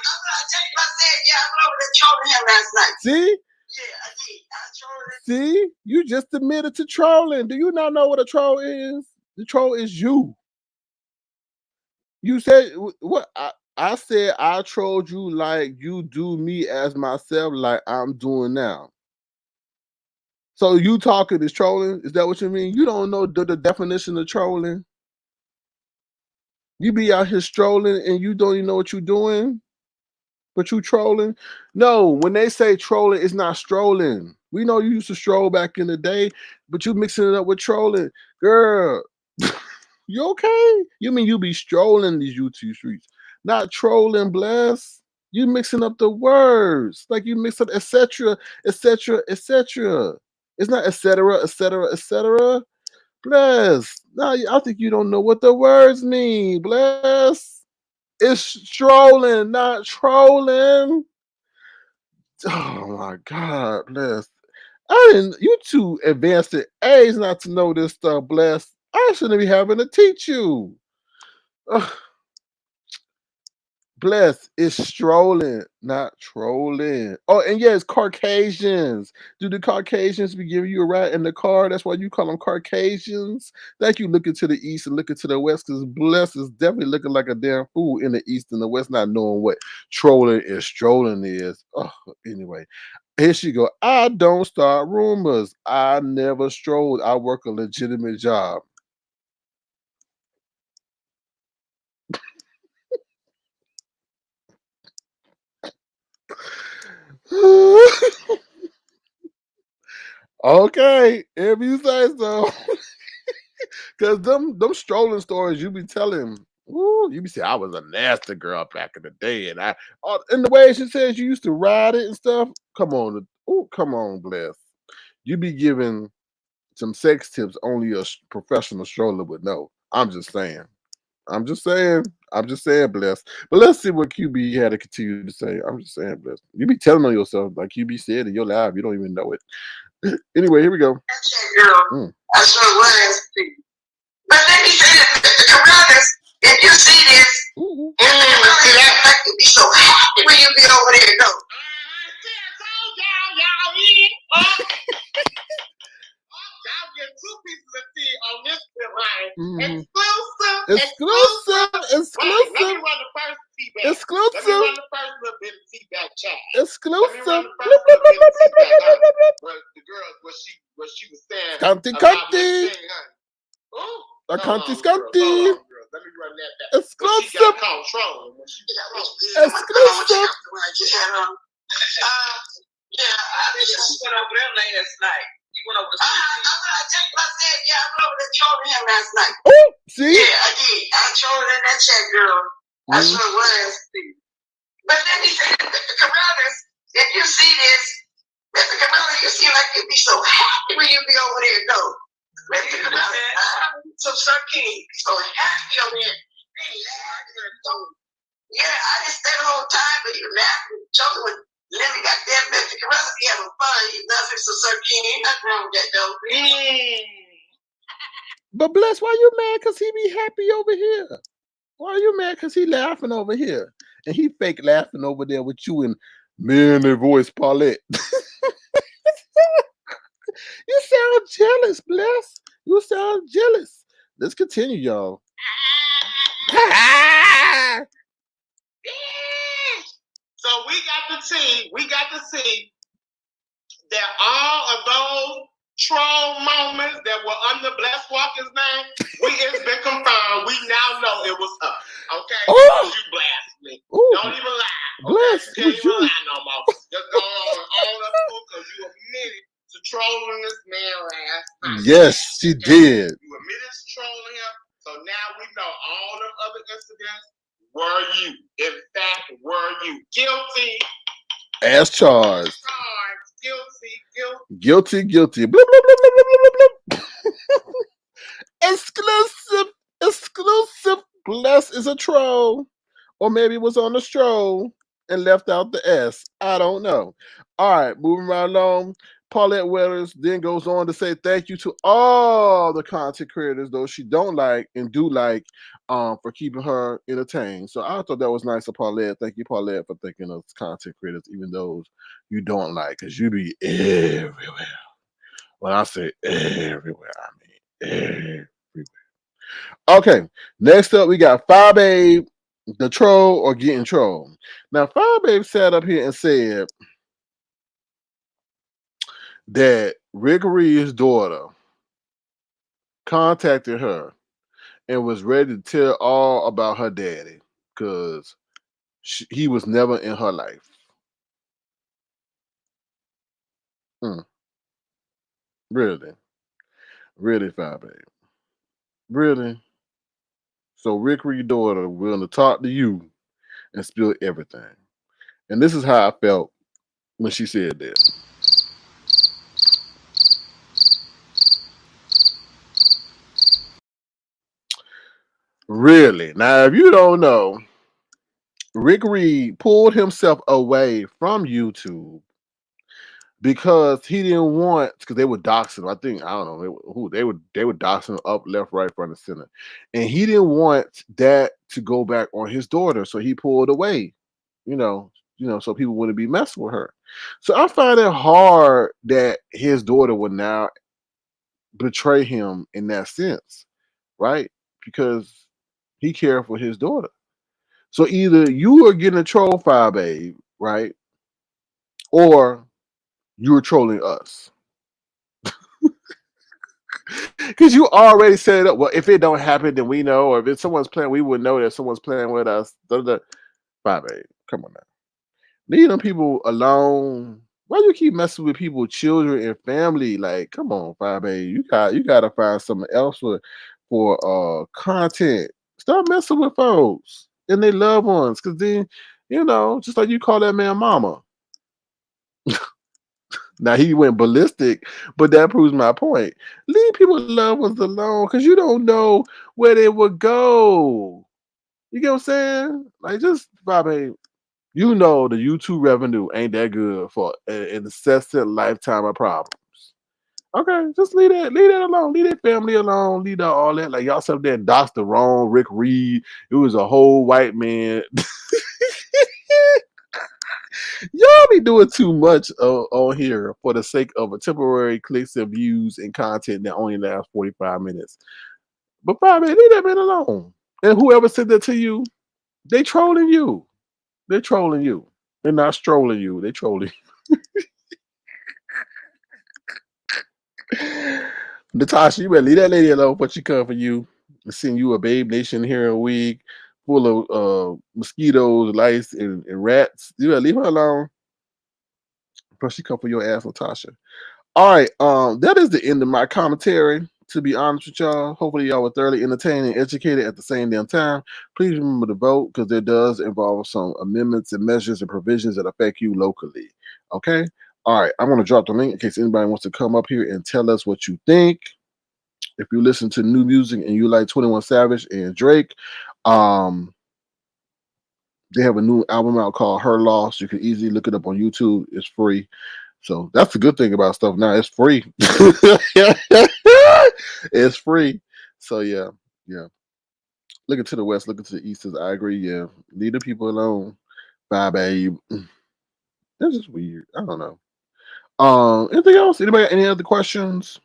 went over there trolling him last night. See? Yeah, I did. I trolled him. See? You just admitted to trolling. Do you not know what a troll is? The troll is you. You said what? I said I trolled you like you do me as myself, like I'm doing now. So you talking is trolling? Is that what you mean? You don't know the definition of trolling? You be out here strolling and you don't even know what you're doing, but you trolling? No, when they say trolling, it's not strolling. We know you used to stroll back in the day, but you mixing it up with trolling. Girl, you okay? You mean you be strolling these YouTube streets, not trolling, Bless. You mixing up the words, like you mix up etc., etc., etc. It's not etc., etc., etc. Bless. No, I think you don't know what the words mean, Bless. It's strolling, not trolling. Oh my God, Bless. I didn't. You too advanced at age not to know this stuff, Bless. I shouldn't be having to teach you. Ugh. Bless is strolling, not trolling. Oh, and yes, Caucasians. Do the Caucasians be giving you a ride in the car? That's why you call them Caucasians. Thank you looking to the east and looking to the west, because Bless is definitely looking like a damn fool in the east and the west, not knowing what trolling is, strolling is. Oh, anyway. Here she go. I don't start rumors. I never strolled. I work a legitimate job. Okay, if you say so. Cause them strolling stories you be telling, ooh, you be saying I was a nasty girl back in the day, and and the way she says you used to ride it and stuff. Come on, come on, Bless. You be giving some sex tips only a professional stroller would know. I'm just saying. Bless. But let's see what QB had to continue to say. I'm just saying, Bless. You be telling on yourself like QB said in your live. You don't even know it. Anyway, here we go. Girl, I sure was. But let me say that, Mr. Carruthers, if you see this, Mr. Carruthers, like you be so happy when you be over there, though. Y'all get 2 pieces of tea on this film, line. Exclusive. Let me run the first tea back. Exclusive. Let me run the first little bit of tea back, chat. Exclusive. Let me run the first little bit of tea back, where the girl, what she was saying Scanty, about scanty. me saying, honey. Ooh. Scanty, Hold scanty. on, girl. Let me run that back. Exclusive. When she got caught trolling. Exclusive. Yeah, I just went over there last night. You went over there. I said, yeah, I went over there trolling him last night. Oh, see? Yeah, I did. I trolled in that chat, girl. I sure was. But let me say, Mr. Carruthers, if you see this, Mr. Carruthers, you seem like you be so happy when you be over there, though. Mr. Carruthers, so Sir King, be so happy over there. Yeah, I just stayed the whole time, but you laughing, joking with Lenny got that Mr. Carruthers be having fun. He loves him, so Sir King ain't nothing wrong with that, though. But Bless, why you mad? Cause he be happy over here. Why are you mad? Cause he laughing over here, and he fake laughing over there with you and manly voice, Paulette. You sound jealous, Bless. You sound jealous. Let's continue, y'all. So we got to see that all of those troll moments that were under Bless Walker's name, it's been confirmed. We now know it was us. Okay? Oh. You blasted me. Ooh. Don't even lie. Okay? Bless, You can't even lie no more. Just go on and own up because you admitted to trolling this man last time. Yes, she did. You admitted to trolling him. So now we know all the other incidents were you. In fact, were you guilty? As charged. Guilty. Guilty. Bloop, bloop, bloop, bloop, bloop, bloop, bloop. Exclusive. Bless is a troll. Or maybe it was on the stroll and left out the S. I don't know. All right, moving right along. Paulette Weathers then goes on to say thank you to all the content creators, those she don't like and do like, for keeping her entertained. So I thought that was nice of Paulette. Thank you, Paulette, for thinking of content creators, even those you don't like, because you be everywhere. When I say everywhere, I mean everywhere. Okay, next up we got Fire Babe, the troll or getting trolled. Now, Fire Babe sat up here and said that Rick Reed's daughter contacted her and was ready to tell all about her daddy because he was never in her life. Really? Really, Fire Babe? Really? So Rick Reed's daughter willing to talk to you and spill everything. And this is how I felt when she said this. Really? Now, if you don't know, Rick Reed pulled himself away from YouTube because he didn't want, because they were doxing him. I think, I don't know they were doxing him up, left, right, front, and center, and he didn't want that to go back on his daughter, so he pulled away. So people wouldn't be messing with her. So I find it hard that his daughter would now betray him in that sense, right? Because he cared for his daughter. So either you are getting a troll, Fire Babe, right? Or you're trolling us. Because you already set it up. Well, if it don't happen, then we know. Or if someone's playing, we would know that someone's playing with us. Fire Babe, come on now. Leave them people alone. Why you keep messing with people, children and family? Like, come on, Fire Babe. You gotta find something else for content. Stop messing with folks and their loved ones. Cause then, just like you call that man mama. Now he went ballistic, but that proves my point. Leave people loved ones alone because you don't know where they would go. You get what I'm saying? Like, just Bobby, the YouTube revenue ain't that good for an incessant lifetime of problems. Okay, just leave that alone. Leave that family alone. Leave all that. Like, y'all sat there and doxed the wrong Rick Reed. It was a whole white man. Y'all be doing too much on here for the sake of a temporary clicks and views and content that only lasts 45 minutes. But Fire Babe, leave that man alone. And whoever said that to you, they trolling you. They're trolling you. They're not strolling you. They trolling you. Natasha, you better leave that lady alone before she come for you and send you a Babe Nation hair wig full of mosquitoes, lice, and rats. You better leave her alone before she come for your ass, Natasha. All right, that is the end of my commentary. To be honest with y'all, hopefully y'all were thoroughly entertained and educated at the same damn time. Please remember to vote because there does involve some amendments and measures and provisions that affect you locally. Okay? All right, I'm going to drop the link in case anybody wants to come up here and tell us what you think. If you listen to new music and you like 21 Savage and Drake, they have a new album out called Her Loss. You can easily look it up on YouTube. It's free. So that's the good thing about stuff now. It's free. It's free. So yeah, yeah. Looking to the west, looking to the east. I agree. Yeah, leave the people alone. Bye, babe. That's just weird. I don't know. Anything else? Anybody? Any other questions?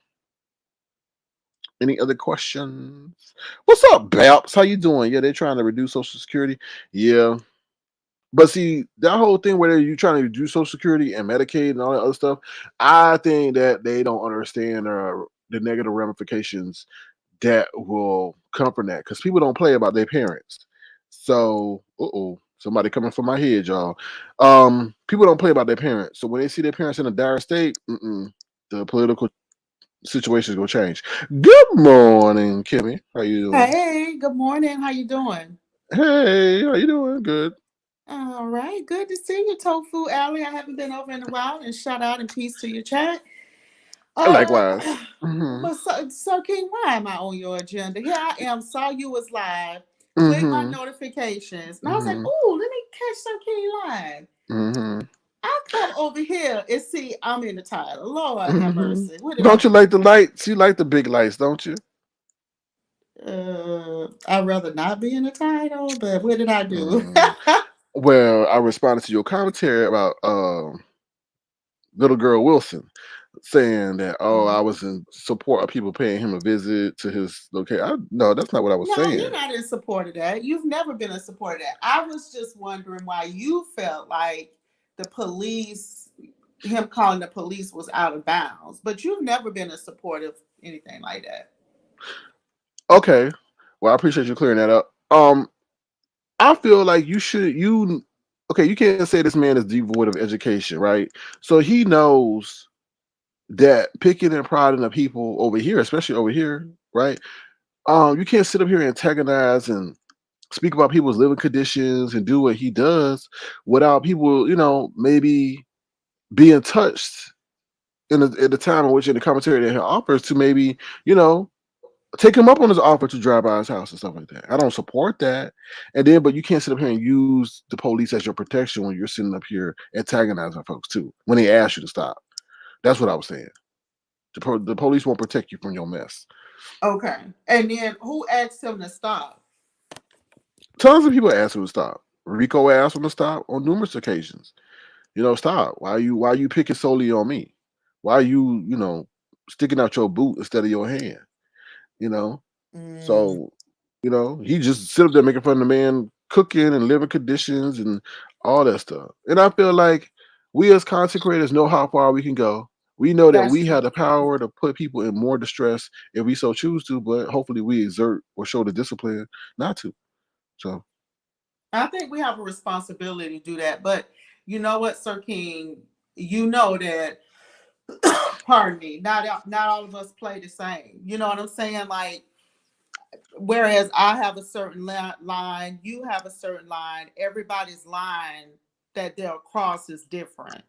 Any other questions? What's up, Babs? How you doing? Yeah, they're trying to reduce Social Security. Yeah, but see that whole thing where you trying to reduce Social Security and Medicaid and all that other stuff. I think that they don't understand the negative ramifications that will come from that because people don't play about their parents. So, somebody coming for my head, y'all. People don't play about their parents. So when they see their parents in a dire state, the political situation is gonna change. Good morning, Kimmie. How you doing? Hey, good morning. How you doing? Hey, how you doing? Good. All right, good to see you, Tofu Alley. I haven't been over in a while, and shout out and peace to your chat. Likewise. But so King, why am I on your agenda? Here I am, saw you was live, click my Mm-hmm. notifications, and I was like, Mm-hmm. "Oh, let me catch Sir King live." Mm-hmm. I come over here and see I'm in the title. Lord have Mm-hmm. mercy. What did I Don't you do? like the lights? You like the big lights, don't you? I'd rather not be in the title, but what did I do? Well, I responded to your commentary about little girl Wilson saying that I was in support of people paying him a visit to his location. No, that's not what I was No, saying. you're not in support of that. You've never been in support of that. I was just wondering why you felt like the police, him calling the police was out of bounds, but you've never been in support of anything like that. Okay. Well, I appreciate you clearing that up. I feel like you okay, you can't say this man is devoid of education, right? So he knows that picking and prodding the people over here, especially over here, right? You can't sit up here and antagonize and speak about people's living conditions and do what he does without people, maybe being touched in the time in which in the commentary that he offers to maybe, take him up on his offer to drive by his house and stuff like that. I don't support that. And then, but you can't sit up here and use the police as your protection when you're sitting up here antagonizing folks too, when they ask you to stop. That's what I was saying. The police won't protect you from your mess. Okay. And then who asked him to stop? Tons of people asked him to stop. Rico asked him to stop on numerous occasions. Stop. Why you picking solely on me? Why are you, sticking out your boot instead of your hand? You know? So, he just sit up there making fun of the man cooking and living conditions and all that stuff. And I feel like we as content creators know how far we can go. We know that That's we true. have the power to put people in more distress if we so choose to, but hopefully we exert or show the discipline not to. So I think we have a responsibility to do that. But you know what, Sir King, you know that pardon me, not all of us play the same. You know what I'm saying? Like, whereas I have a certain line, you have a certain line, everybody's line that they'll cross is different.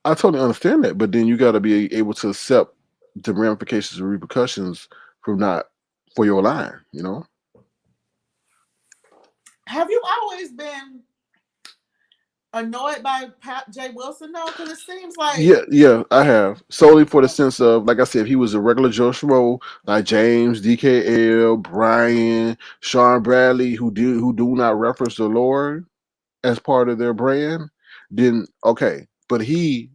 I totally understand that, but then you got to be able to accept the ramifications and repercussions from not for your line. Have you always been annoyed by Pat J. Wilson though? Because it seems like Yeah, I have solely for the sense of, like I said, if he was a regular Joe Schmo like James, DKL, Brian, Sean Bradley, who do not reference the Lord as part of their brand, then okay. But he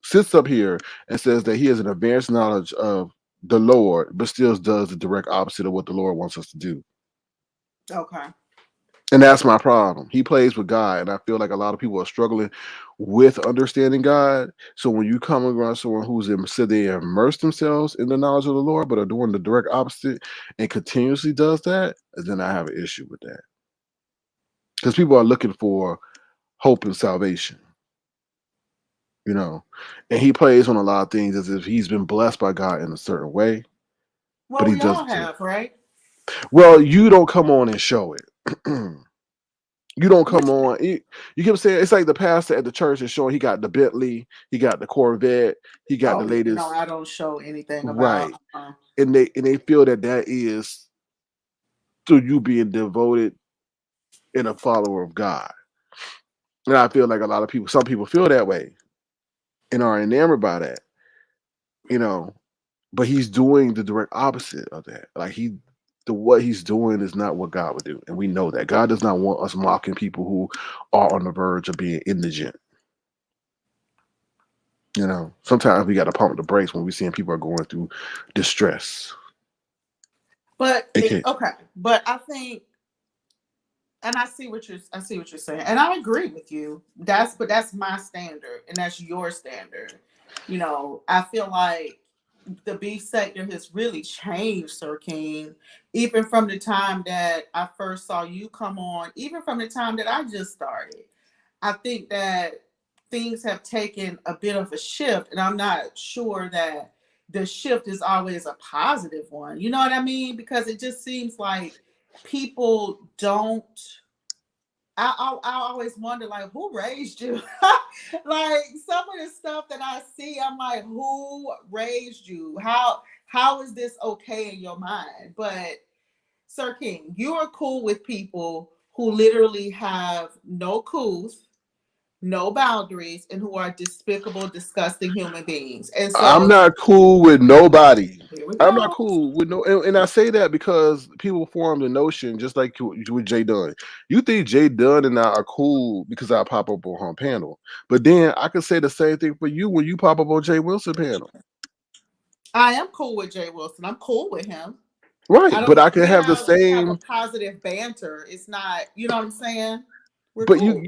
sits up here and says that he has an advanced knowledge of the Lord, but still does the direct opposite of what the Lord wants us to do. okay. And that's my problem. He plays with God, and I feel like a lot of people are struggling with understanding God. So when you come around someone said they immerse themselves in the knowledge of the Lord, but are doing the direct opposite and continuously does that, then I have an issue with that. Because people are looking for hope and salvation, and he plays on a lot of things as if he's been blessed by God in a certain way, but Well, he we all doesn't. have, right? Well, you don't come on and show it. You don't Which come on. You keep saying it's like the pastor at the church is showing he got the Bentley, he got the Corvette, he got the oh no, latest. I don't show anything about. Right, and they feel that is through you being devoted and a follower of God. And I feel like some people feel that way and are enamored by that. You know, but he's doing the direct opposite of that. Like what he's doing is not what God would do, and we know that God does not want us mocking people who are on the verge of being indigent. Sometimes we got to pump the brakes when we're seeing people are going through distress. But Okay. but I think, and I see what you're saying, and I agree with you. That's my standard, and that's your standard. I feel like the beef sector has really changed, Sir King, even from the time that I first saw you come on, even from the time that I just started. I think that things have taken a bit of a shift, and I'm not sure that the shift is always a positive one. You know what I mean? Because it just seems like people don't. I always wonder, like, who raised you? Like, some of the stuff that I see, I'm like, who raised you? How is this okay in your mind? But Sir King, you are cool with people who literally have no couth, no boundaries, and who are despicable, disgusting human beings. And I'm so not cool with nobody. here we I'm not go. cool with and I say that because people form the notion, just like with Jay Dunn. You think Jay Dunn and I are cool because I pop up on her panel, but then I could say the same thing for you when you pop up on Jay Wilson panel. I am cool with Jay Wilson. I'm cool with him. Right, but I can have the We have a same. positive banter. It's not, you know what I'm saying? We're But cool.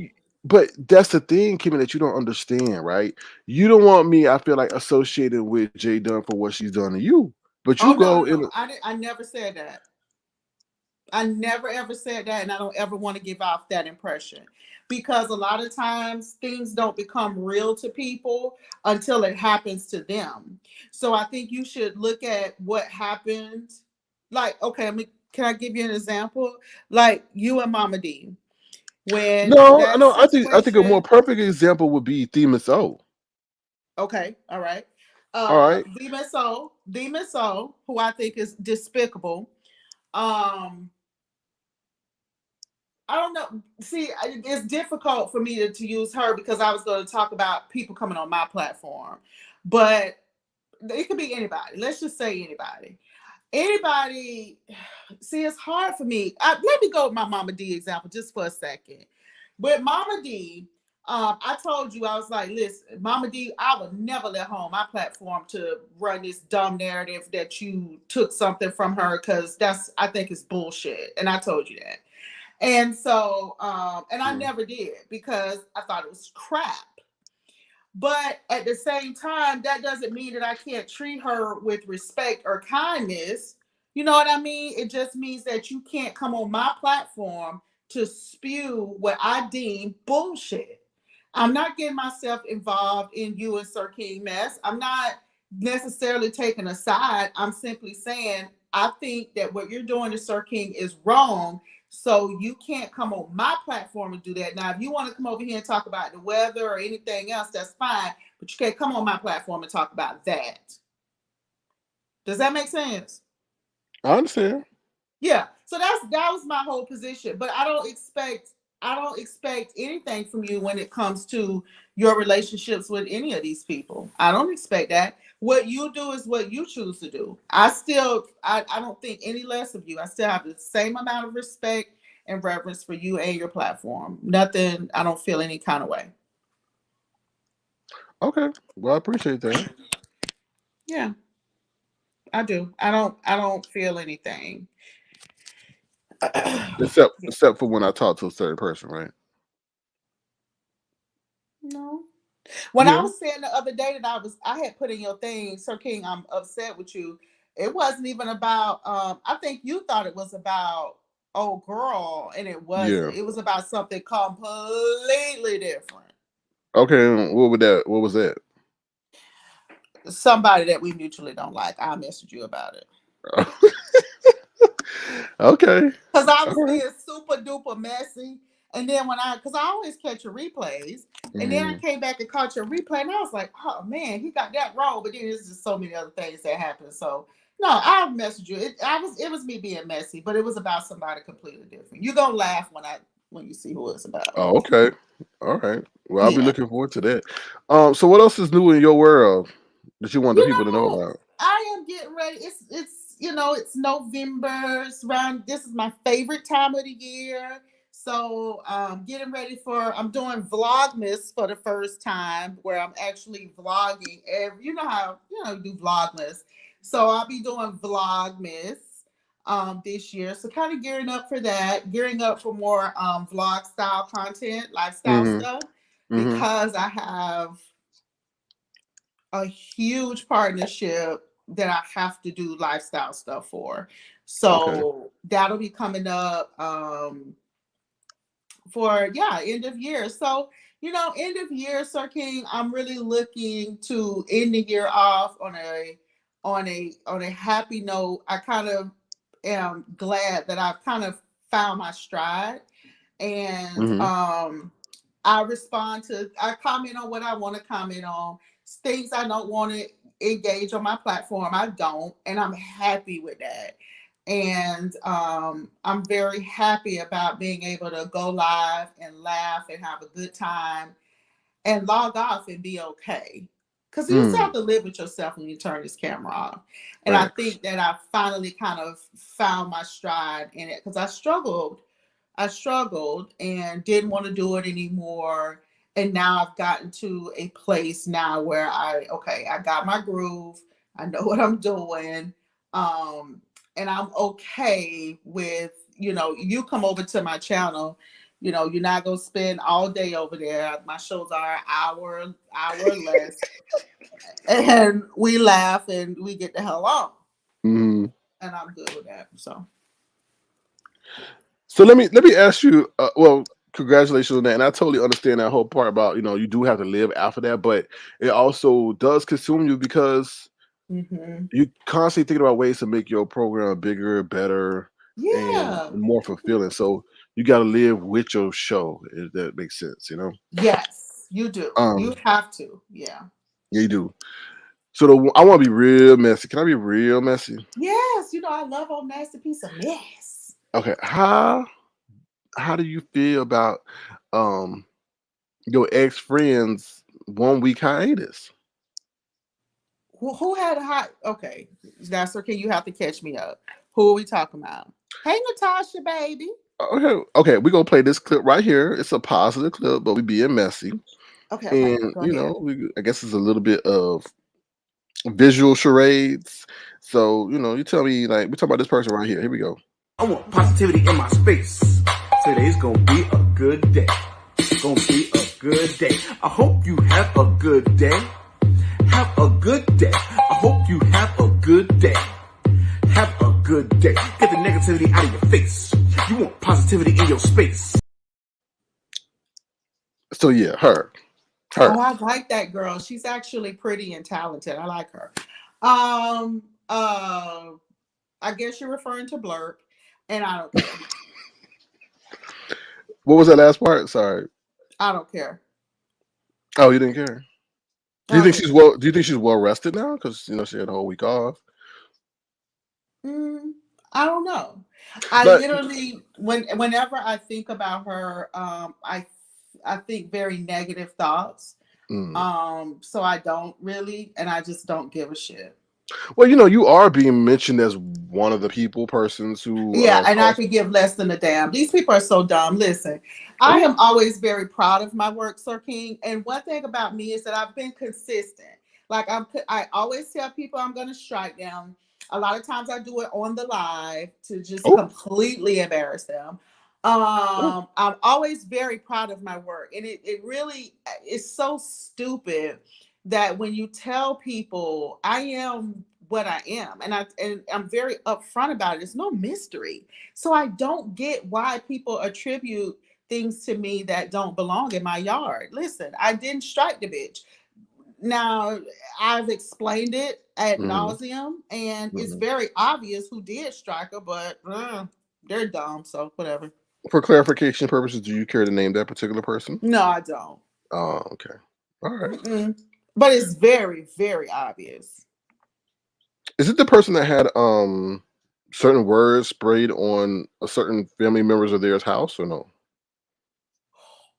but that's the thing, Kimmie, that you don't understand, right? You don't want me, I feel like, associated with Jay Dunn for what she's done to you, but Oh you no, go no, in. no. I never said that. I never ever said that, and I don't ever want to give off that impression, because a lot of times things don't become real to people until it happens to them. So I think you should look at what happened. Like, okay, can I give you an example? Like you and Mama D, when No, that no, I think a more situation. perfect example would be Themis O. Okay, all right. All right. Demon Soul, who I think is despicable. Um, I don't know. See, it's difficult for me to use her because I was going to talk about people coming on my platform, but it could be anybody. Let's just say anybody. Anybody. See, it's hard for me. Let me go with my Mama D example just for a second. With Mama D, I told you, I was like, listen, Mama D, I would never let her on my platform to run this dumb narrative that you took something from her, because I think it's bullshit. And I told you that. And so, and I never did because I thought it was crap. But at the same time, that doesn't mean that I can't treat her with respect or kindness. You know what I mean? It just means that you can't come on my platform to spew what I deem bullshit. I'm not getting myself involved in you and Sir King mess. I'm not necessarily taking a side. I'm simply saying I think that what you're doing to Sir King is wrong. So you can't come on my platform and do that. Now, if you want to come over here and talk about the weather or anything else, that's fine. But you can't come on my platform and talk about that. Does that make sense? I understand. Yeah. So that was my whole position. But I don't expect anything from you when it comes to your relationships with any of these people. I don't expect that. What you do is what you choose to do. I don't think any less of you. I still have the same amount of respect and reverence for you and your platform. Nothing, I don't feel any kind of way. Okay. Well, I appreciate that. Yeah. I do. I don't feel anything. Except for when I talk to a certain person, right? No. When I Yeah. was saying the other day that I had put in your thing, Sir King, I'm upset with you. It wasn't even about I think you thought it was about old girl, and it Yeah. wasn't. It was about something completely different. Okay. What was that? Somebody that we mutually don't like. I messaged you about it. Okay. Because I All was right. being super duper messy. And then because I always catch your replays, and then I came back and caught your replay, and I was like, oh man, he got that wrong. But then there's just so many other things that happened. So no, I'll message you. It was me being messy, but it was about somebody completely different. You're gonna laugh when you see who it's about. Oh, okay. All right. Well, I'll be Yeah. looking forward to that. So what else is new in your world that you want the You people to know know, about? I am getting ready. It's it's November. It's around. This is my favorite time of the year. So getting ready for. I'm doing Vlogmas for the first time, where I'm actually vlogging. You know how you do Vlogmas. So I'll be doing Vlogmas this year. So kind of gearing up for that. Gearing up for more vlog style content, lifestyle stuff, because I have a huge partnership that I have to do lifestyle stuff for. So that'll be coming up for end of year. So, end of year, Sir King, I'm really looking to end the year off on a happy note. I kind of am glad that I've kind of found my stride, and I comment on what I want to comment on. Things I don't want to engage on my platform, I don't, and I'm happy with that. And I'm very happy about being able to go live and laugh and have a good time and log off and be okay. Because you still have to live with yourself when you turn this camera off. And I think that I finally kind of found my stride in it, because I struggled and didn't want to do it anymore. And now I've gotten to a place now where I got my groove. I know what I'm doing. And I'm okay with, you come over to my channel, you're not going to spend all day over there. My shows are an hour less. And we laugh and we get the hell on. And I'm good with that. So let me ask you. Well, congratulations on that, and I totally understand that whole part about you do have to live after that, but it also does consume you because you constantly thinking about ways to make your program bigger, better, and more fulfilling. So you got to live with your show, if that makes sense. Yes, you do. You have to. Yeah, you do. So I want to be real messy. Can I be real messy? Yes, I love a nasty piece of mess. Okay, how do you feel about your ex-friend's 1 week hiatus? Who had a hot? Okay, that's okay. You have to catch me up. Who are we talking about? Hey, Natasha, baby. Okay, we're gonna play this clip right here. It's a positive clip, but we being messy. Okay. And I guess it's a little bit of visual charades. So, you tell me, like, we're talking about this person right here. Here we go. I want positivity in my space. Today's gonna be a good day. Gonna be a good day. I hope you have a good day. Have a good day. I hope you have a good day. Have a good day. Get the negativity out of your face. You want positivity in your space. So yeah, her. Oh, I like that girl. She's actually pretty and talented. I like her. I guess you're referring to Blurk, and I don't care. What was that last part? Sorry. I don't care. Oh, you didn't care. Do you think she's well? Do you think she's well rested now? Because she had a whole week off. I don't know. Literally, whenever I think about her, I think very negative thoughts. So I don't really, and I just don't give a shit. Well, you are being mentioned as one of the persons who. Yeah, and I could give less than a damn. These people are so dumb. Listen, I am always very proud of my work, Sir King. And one thing about me is that I've been consistent. Like I always tell people I'm going to strike them. A lot of times I do it on the live to just completely embarrass them. I'm always very proud of my work, and it really is so stupid that when you tell people I am what I am, and I'm very upfront about it. It's no mystery. So I don't get why people attribute things to me that don't belong in my yard. Listen, I didn't strike the bitch. Now I've explained it ad nauseum, and it's very obvious who did strike her, but they're dumb, so whatever. For clarification purposes, do you care to name that particular person? No, I don't. Oh, okay. All right. But it's very, very obvious. Is it the person that had certain words sprayed on a certain family members of theirs house, or no?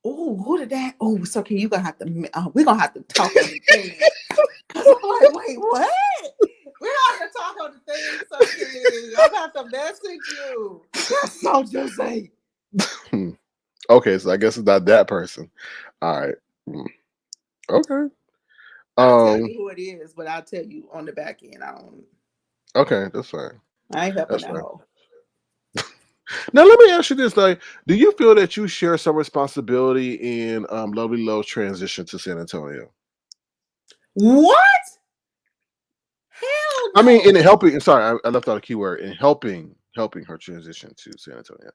Oh, who did that? Oh, so can you gonna have to? We're gonna have to talk on the thing. I'm like, wait, what? We're gonna have to annoying, Sir King. I'm about to message you. That's so juicy. Okay, so I guess it's not that person. All right. Okay. I'll tell you who it is, but I'll tell you on the back end. Okay, that's fine. I ain't helping That's that fine. hoe. Now let me ask you this: like, do you feel that you share some responsibility in Lovely Love's transition to San Antonio? What? Hell no. I mean, in helping. Sorry, I left out a keyword in helping her transition to San Antonio.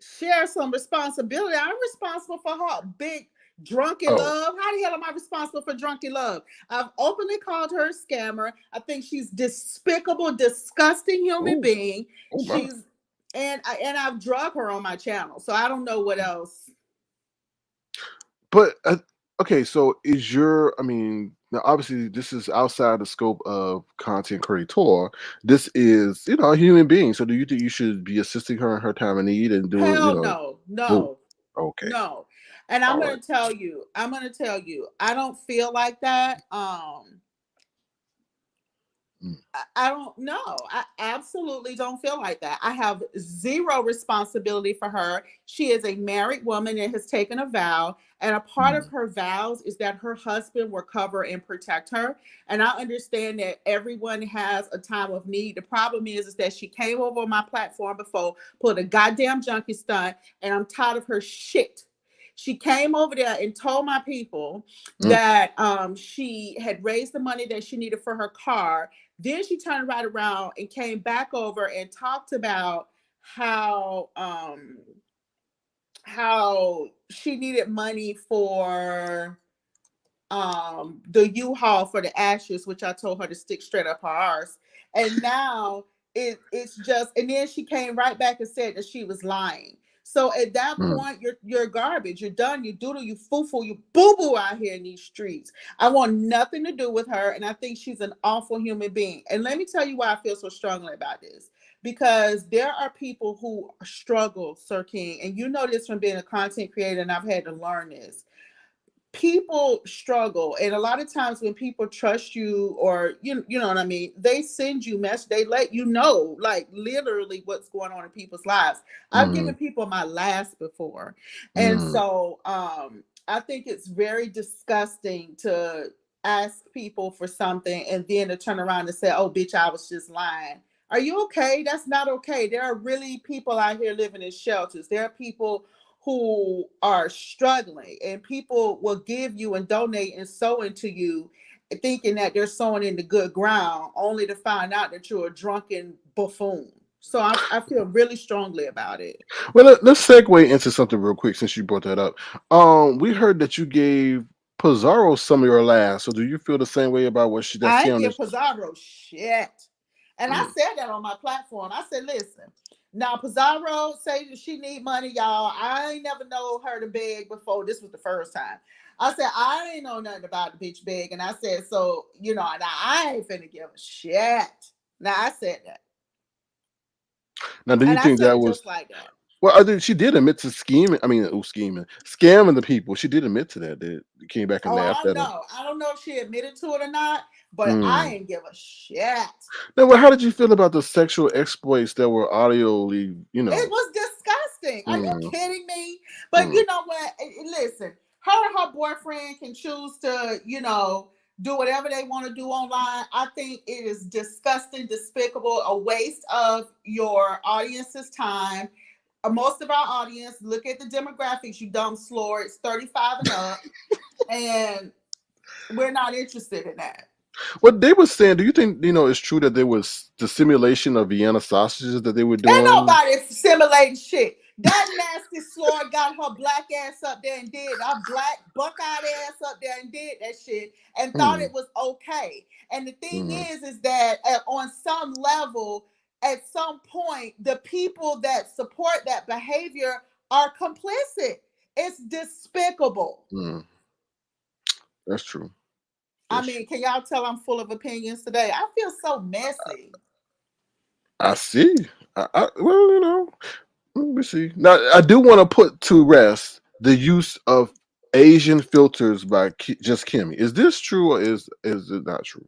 Share some responsibility. I'm responsible for her big drunken love. How the hell am I responsible for drunken love? I've openly called her a scammer. I think she's despicable, disgusting human being. She's and I've drug her on my channel, so I don't know what else. But okay, so is your? I mean, now obviously this is outside the scope of content creator. This is a human being. So do you think you should be assisting her in her time of need and doing Hell no. Okay. No. And I'm going to tell you, I don't feel like that. I don't know. I absolutely don't feel like that. I have zero responsibility for her. She is a married woman and has taken a vow. And a part of her vows is that her husband will cover and protect her. And I understand that everyone has a time of need. The problem is that she came over on my platform before, pulled a goddamn junkie stunt, and I'm tired of her shit. She came over there and told my people that she had raised the money that she needed for her car. Then she turned right around and came back over and talked about how she needed money for the U-Haul for the ashes, which I told her to stick straight up her arse. And now it's just, and then she came right back and said that she was lying. So at that point, you're garbage. You're done. You doodle. You foo-foo. You boo-boo out here in these streets. I want nothing to do with her, and I think she's an awful human being. And let me tell you why I feel so strongly about this. Because there are people who struggle, Sir King, and you know this from being a content creator, and I've had to learn this. People struggle, and a lot of times when people trust you, or you know what I mean, they send you message, they let you know like literally what's going on in people's lives. I've given people my last before, and so I think it's very disgusting to ask people for something and then to turn around and say, oh bitch, I was just lying. Are you okay? That's not okay. There are really people out here living in shelters. There are people who are struggling, and people will give you and donate and sow into you thinking that they're sowing into good ground, only to find out that you're a drunken buffoon. So I feel really strongly about it. Well, let's segue into something real quick since you brought that up. We heard that you gave Pizarro some of your last. So do you feel the same way about what she I ain't give Pizarro shit. And I said that on my platform. I said, listen, now Pizarro say that she need money, y'all. I ain't never know her to beg before. This was the first time. I said, I ain't know nothing about the bitch beg. And I said, so, now I ain't finna give a shit. Now I said that. Now, do you think that was just like that? Well, I think she did admit to scheming. I mean, scamming the people. She did admit to that. That came back and laughed at her. I don't know if she admitted to it or not, but I ain't give a shit. Now, well, how did you feel about the sexual exploits that were audioly, It was disgusting. Are you kidding me? But you know what? Listen, her and her boyfriend can choose to, do whatever they want to do online. I think it is disgusting, despicable, a waste of your audience's time. Most of our audience, look at the demographics, you dumb slore. It's 35 and up, and we're not interested in that. What they were saying, do you think it's true that there was the simulation of Vienna sausages that they were doing? Ain't nobody simulating shit. That nasty slore got her black ass up there and did our black buck-eyed ass up there and did that shit and thought it was okay. And the thing is that on some level, at some point, the people that support that behavior are complicit. It's despicable. That's true. I mean, can y'all tell I'm full of opinions today? I feel so messy. I see. Well, let me see. Now, I do want to put to rest the use of Asian filters by just Kimmie. Is this true or is it not true?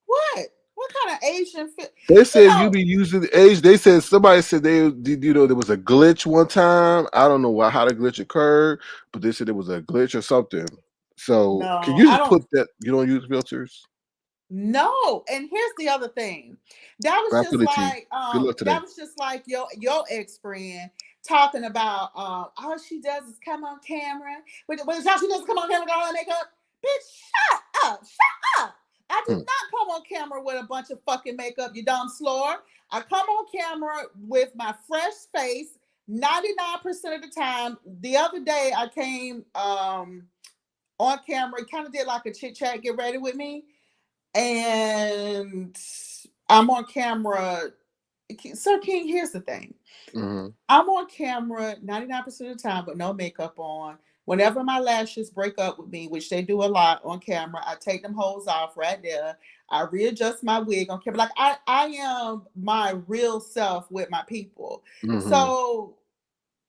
What what kind of Asian fit? They said you be using the age. They said somebody said they did. You know, there was a glitch one time. I don't know how the glitch occurred, but they said it was a glitch or something. So can No, you I just don't. put that you don't use filters? No, and here's the other thing. That was I just feel it to you. like Good luck today. that was just like your ex friend talking about all she does is come on camera. When all she does is come on camera, got all that makeup. Bitch, shut up, shut up. I do not come on camera with a bunch of fucking makeup, you dumb slore. I come on camera with my fresh face 99% of the time. The other day I came on camera, kind of did like a chit chat, get ready with me. And I'm on camera. Sir King, here's the thing. Mm-hmm. I'm on camera 99% of the time, but no makeup on. Whenever my lashes break up with me, which they do a lot on camera, I take them holes off right there. I readjust my wig on camera. Like I am my real self with my people. Mm-hmm. So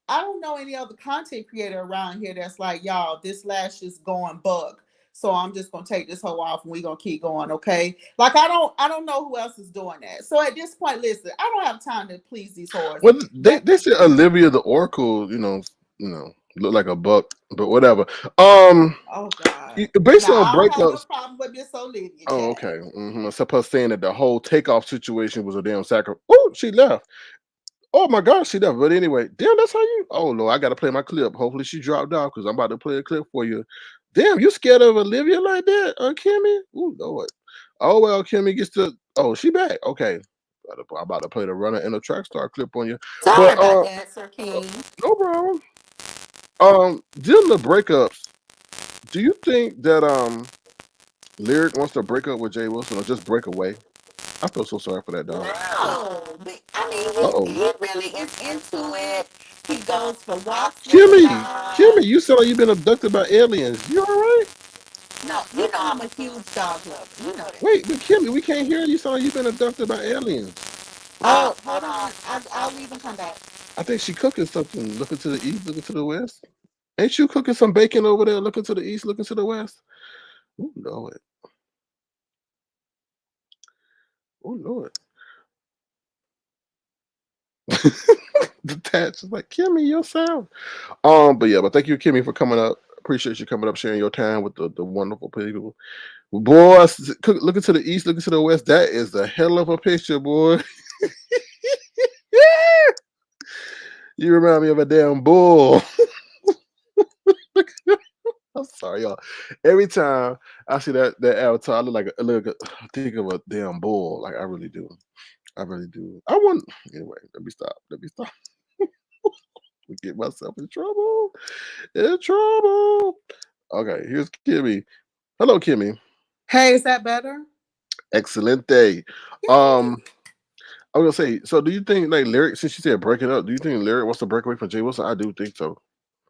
I don't know any other content creator around here that's like, y'all, this lash is going bug. So I'm just gonna take this hoe off and we're gonna keep going, okay? Like I don't know who else is doing that. So at this point, listen, I don't have time to please these whores. Well, they said Olivia the Oracle, look like a buck, but whatever. Oh God. Based Now on I don't have no breakups. problem with Miss Olivia. Oh, Chat. okay. Except her saying that the whole takeoff situation was a damn sacrifice. Oh, she left. Oh my gosh, she left. But anyway, damn, that's how you. Oh no, I gotta play my clip. Hopefully she dropped off because I'm about to play a clip for you. Damn, you scared of Olivia like that, Kimmie? Ooh, Lord. Oh well, Kimmie gets to. Oh, she back. Okay, I'm about to play the runner and the track star clip on you. Sorry But about that, Sir King. no problem. Dealing with breakups. Do you think that Lyric wants to break up with Jay Wilson or just break away? I feel so sorry for that dog. No, I mean Uh-oh. he really is into it. He goes for walks with the Kimmie, dog. Kimmie, you sound like you've been abducted by aliens. You all right? No, you know I'm a huge dog lover. You know that. Wait, but Kimmie, we can't hear you. You sound like you've been abducted by aliens. Oh, hold on. I'll leave and come back. I think she cooking something. Looking to the east, looking to the west. Ain't you cooking some bacon over there? Looking to the east, looking to the west. Oh Lord. Oh Lord. Detached. It's like Kimmie, your sound. But thank you, Kimmie, for coming up. Appreciate you coming up, sharing your time with the wonderful people. Boy, looking to the east, looking to the west. That is a hell of a picture, boy. You remind me of a damn bull. I'm sorry, y'all. Every time I see that avatar, I think of a damn bull. Like I really do. I really do. I want anyway. Let me stop. Let me stop. Get myself in trouble. In trouble. Okay, here's Kimmie. Hello, Kimmie. Hey, is that better? Excellent day. I was gonna say, so do you think like Lyric, since she said break it up, do you think Lyric wants to break away from Jay Wilson? I do think so.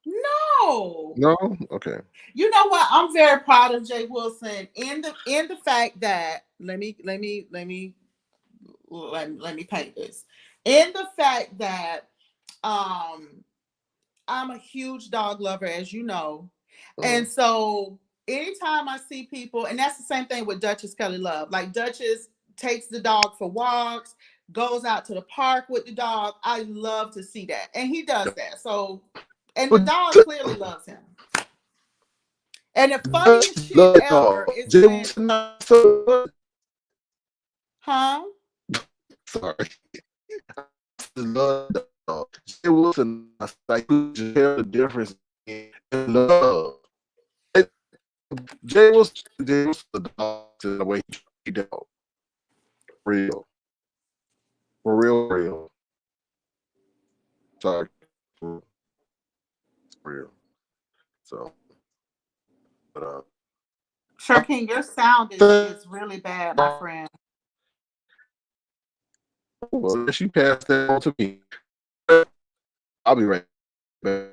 No. No? Okay. You know what? I'm very proud of Jay Wilson in the fact that let me paint this. In the fact that I'm a huge dog lover, as you know. And so anytime I see people, and that's the same thing with Duchess Kelly Love. Like Duchess takes the dog for walks, goes out to the park with the dog. I love to see that. And he does that. So, and the dog clearly loves him. And the funniest shit ever is Jay when, Wilson not so huh? sorry. Love the dog. Jay Wilson, like you just tell the difference in love. Jay Wilson, the dog to the way he treat the dog. Real. For real. Sorry. For real. So, but Sure King, your sound is really bad, my friend. well, unless you pass that on to me, I'll be right back.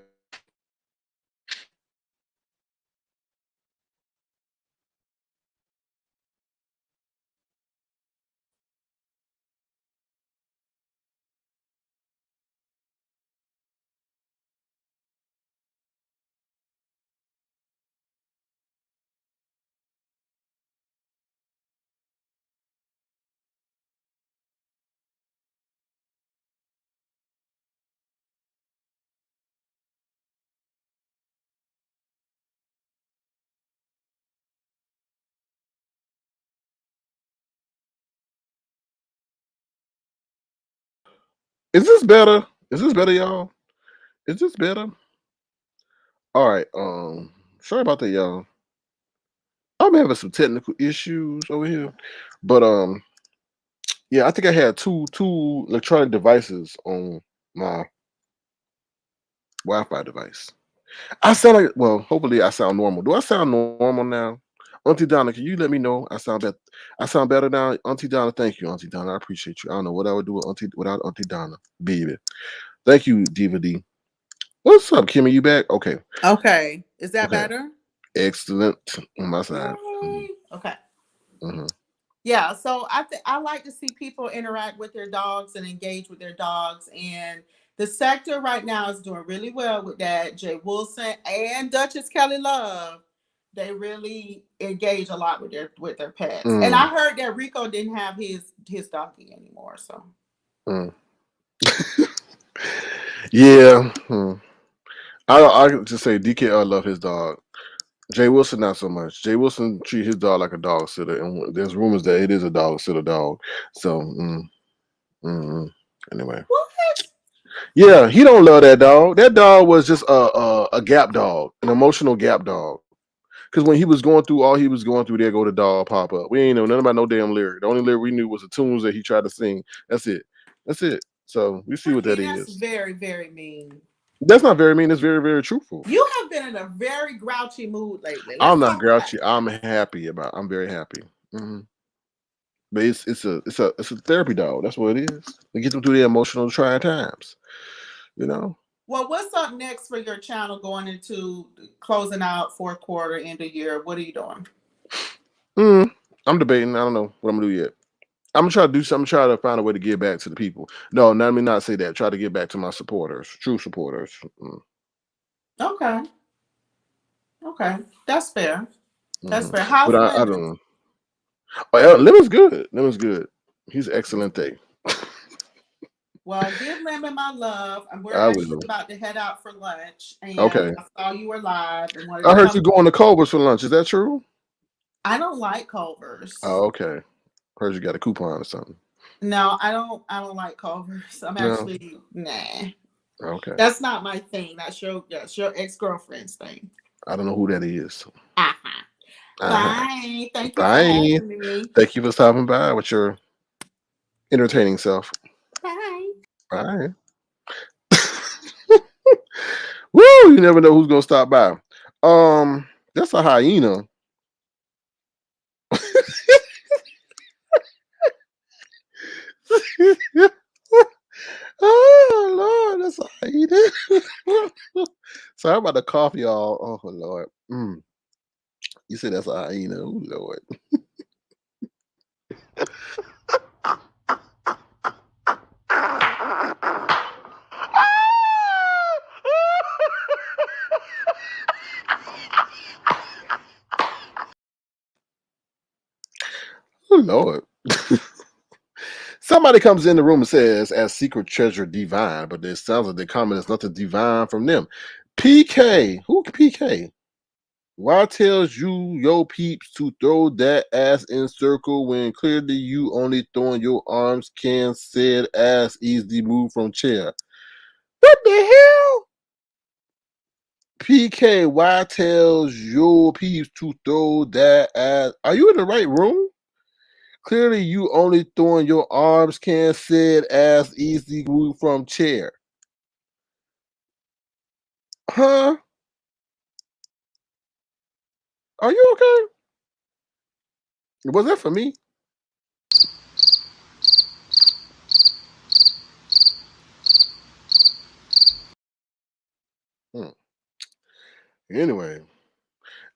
Is this better? Is this better, y'all? Is this better? All right. Sorry about that, y'all. I'm having some technical issues over here, but yeah, I think I had two electronic devices on my Wi-Fi device. I sound like, well, hopefully I sound normal. Do I sound normal now? Auntie Donna, can you let me know? I sound better now. Auntie Donna, thank you, Auntie Donna. I appreciate you. I don't know what I would do without Auntie Donna. Baby. Thank you, Diva D. What's up, Kimmie? You back? Okay. Okay. Is that Okay. better? Excellent on my side. Yay. Okay. Mm-hmm. Yeah, so I like to see people interact with their dogs and engage with their dogs, and the sector right now is doing really well with that. Jay Wilson and Duchess Kelly Love, they really engage a lot with their pets. And I heard that Rico didn't have his doggy anymore. So Yeah. I can just say DKR love his dog. Jay Wilson not so much. Jay Wilson treat his dog like a dog sitter, and there's rumors that it is a dog sitter dog. So anyway. What? Yeah, he don't love that dog. That dog was just a gap dog, an emotional gap dog. Because when he was going through all he was going through, there go the dog pop up. We ain't know nothing about no damn lyric. The only lyric we knew was the tunes that he tried to sing. That's it. That's it. So we see what that That's is. very, very mean. That's not very mean. It's very, very truthful. You have been in a very grouchy mood lately. I'm not grouchy. I'm happy I'm very happy. But it's a therapy dog. That's what it is. To get them through the emotional trying times. You know. Well, what's up next for your channel going into closing out fourth quarter, end of year? What are you doing? I'm debating. I don't know what I'm gonna do yet. I'm gonna try to do something. Try to find a way to give back to the people. No, let me not say that. Try to give back to my supporters, true supporters. Okay, that's fair. That's fair. How's But I don't know. Oh, Lemon's good. Lemon's good. He's excellent day. Well, give Lemon my love. We're I actually will. about to head out for lunch, and Okay. I saw you were live. And I heard you going to Culver's for lunch. Is that true? I don't like Culver's. Oh, okay. Heard you got a coupon or something. No, I don't like Culver's. I'm actually nah. Okay. That's not my thing. That's your ex-girlfriend's thing. I don't know who that is. Bye. Thank you Bye. for having me. Thank you for stopping by with your entertaining self. Bye. Bye. Woo! You never know who's gonna stop by. That's a hyena. Oh Lord, that's a hyena. Sorry about the cough, y'all. Oh Lord. You said that's a hyena. Oh Lord. Oh Lord. Somebody comes in the room and says, as secret treasure divine, but it sounds like the comment is nothing divine from them. PK. Who PK? Why tells you your peeps to throw that ass in circle when clearly you only throwing your arms can said ass easily move from chair? What the hell? PK, why tells your peeps to throw that ass? Are you in the right room? Clearly you only throwing your arms can said ass easily move from chair. Huh? Are you okay? Was that for me? Anyway,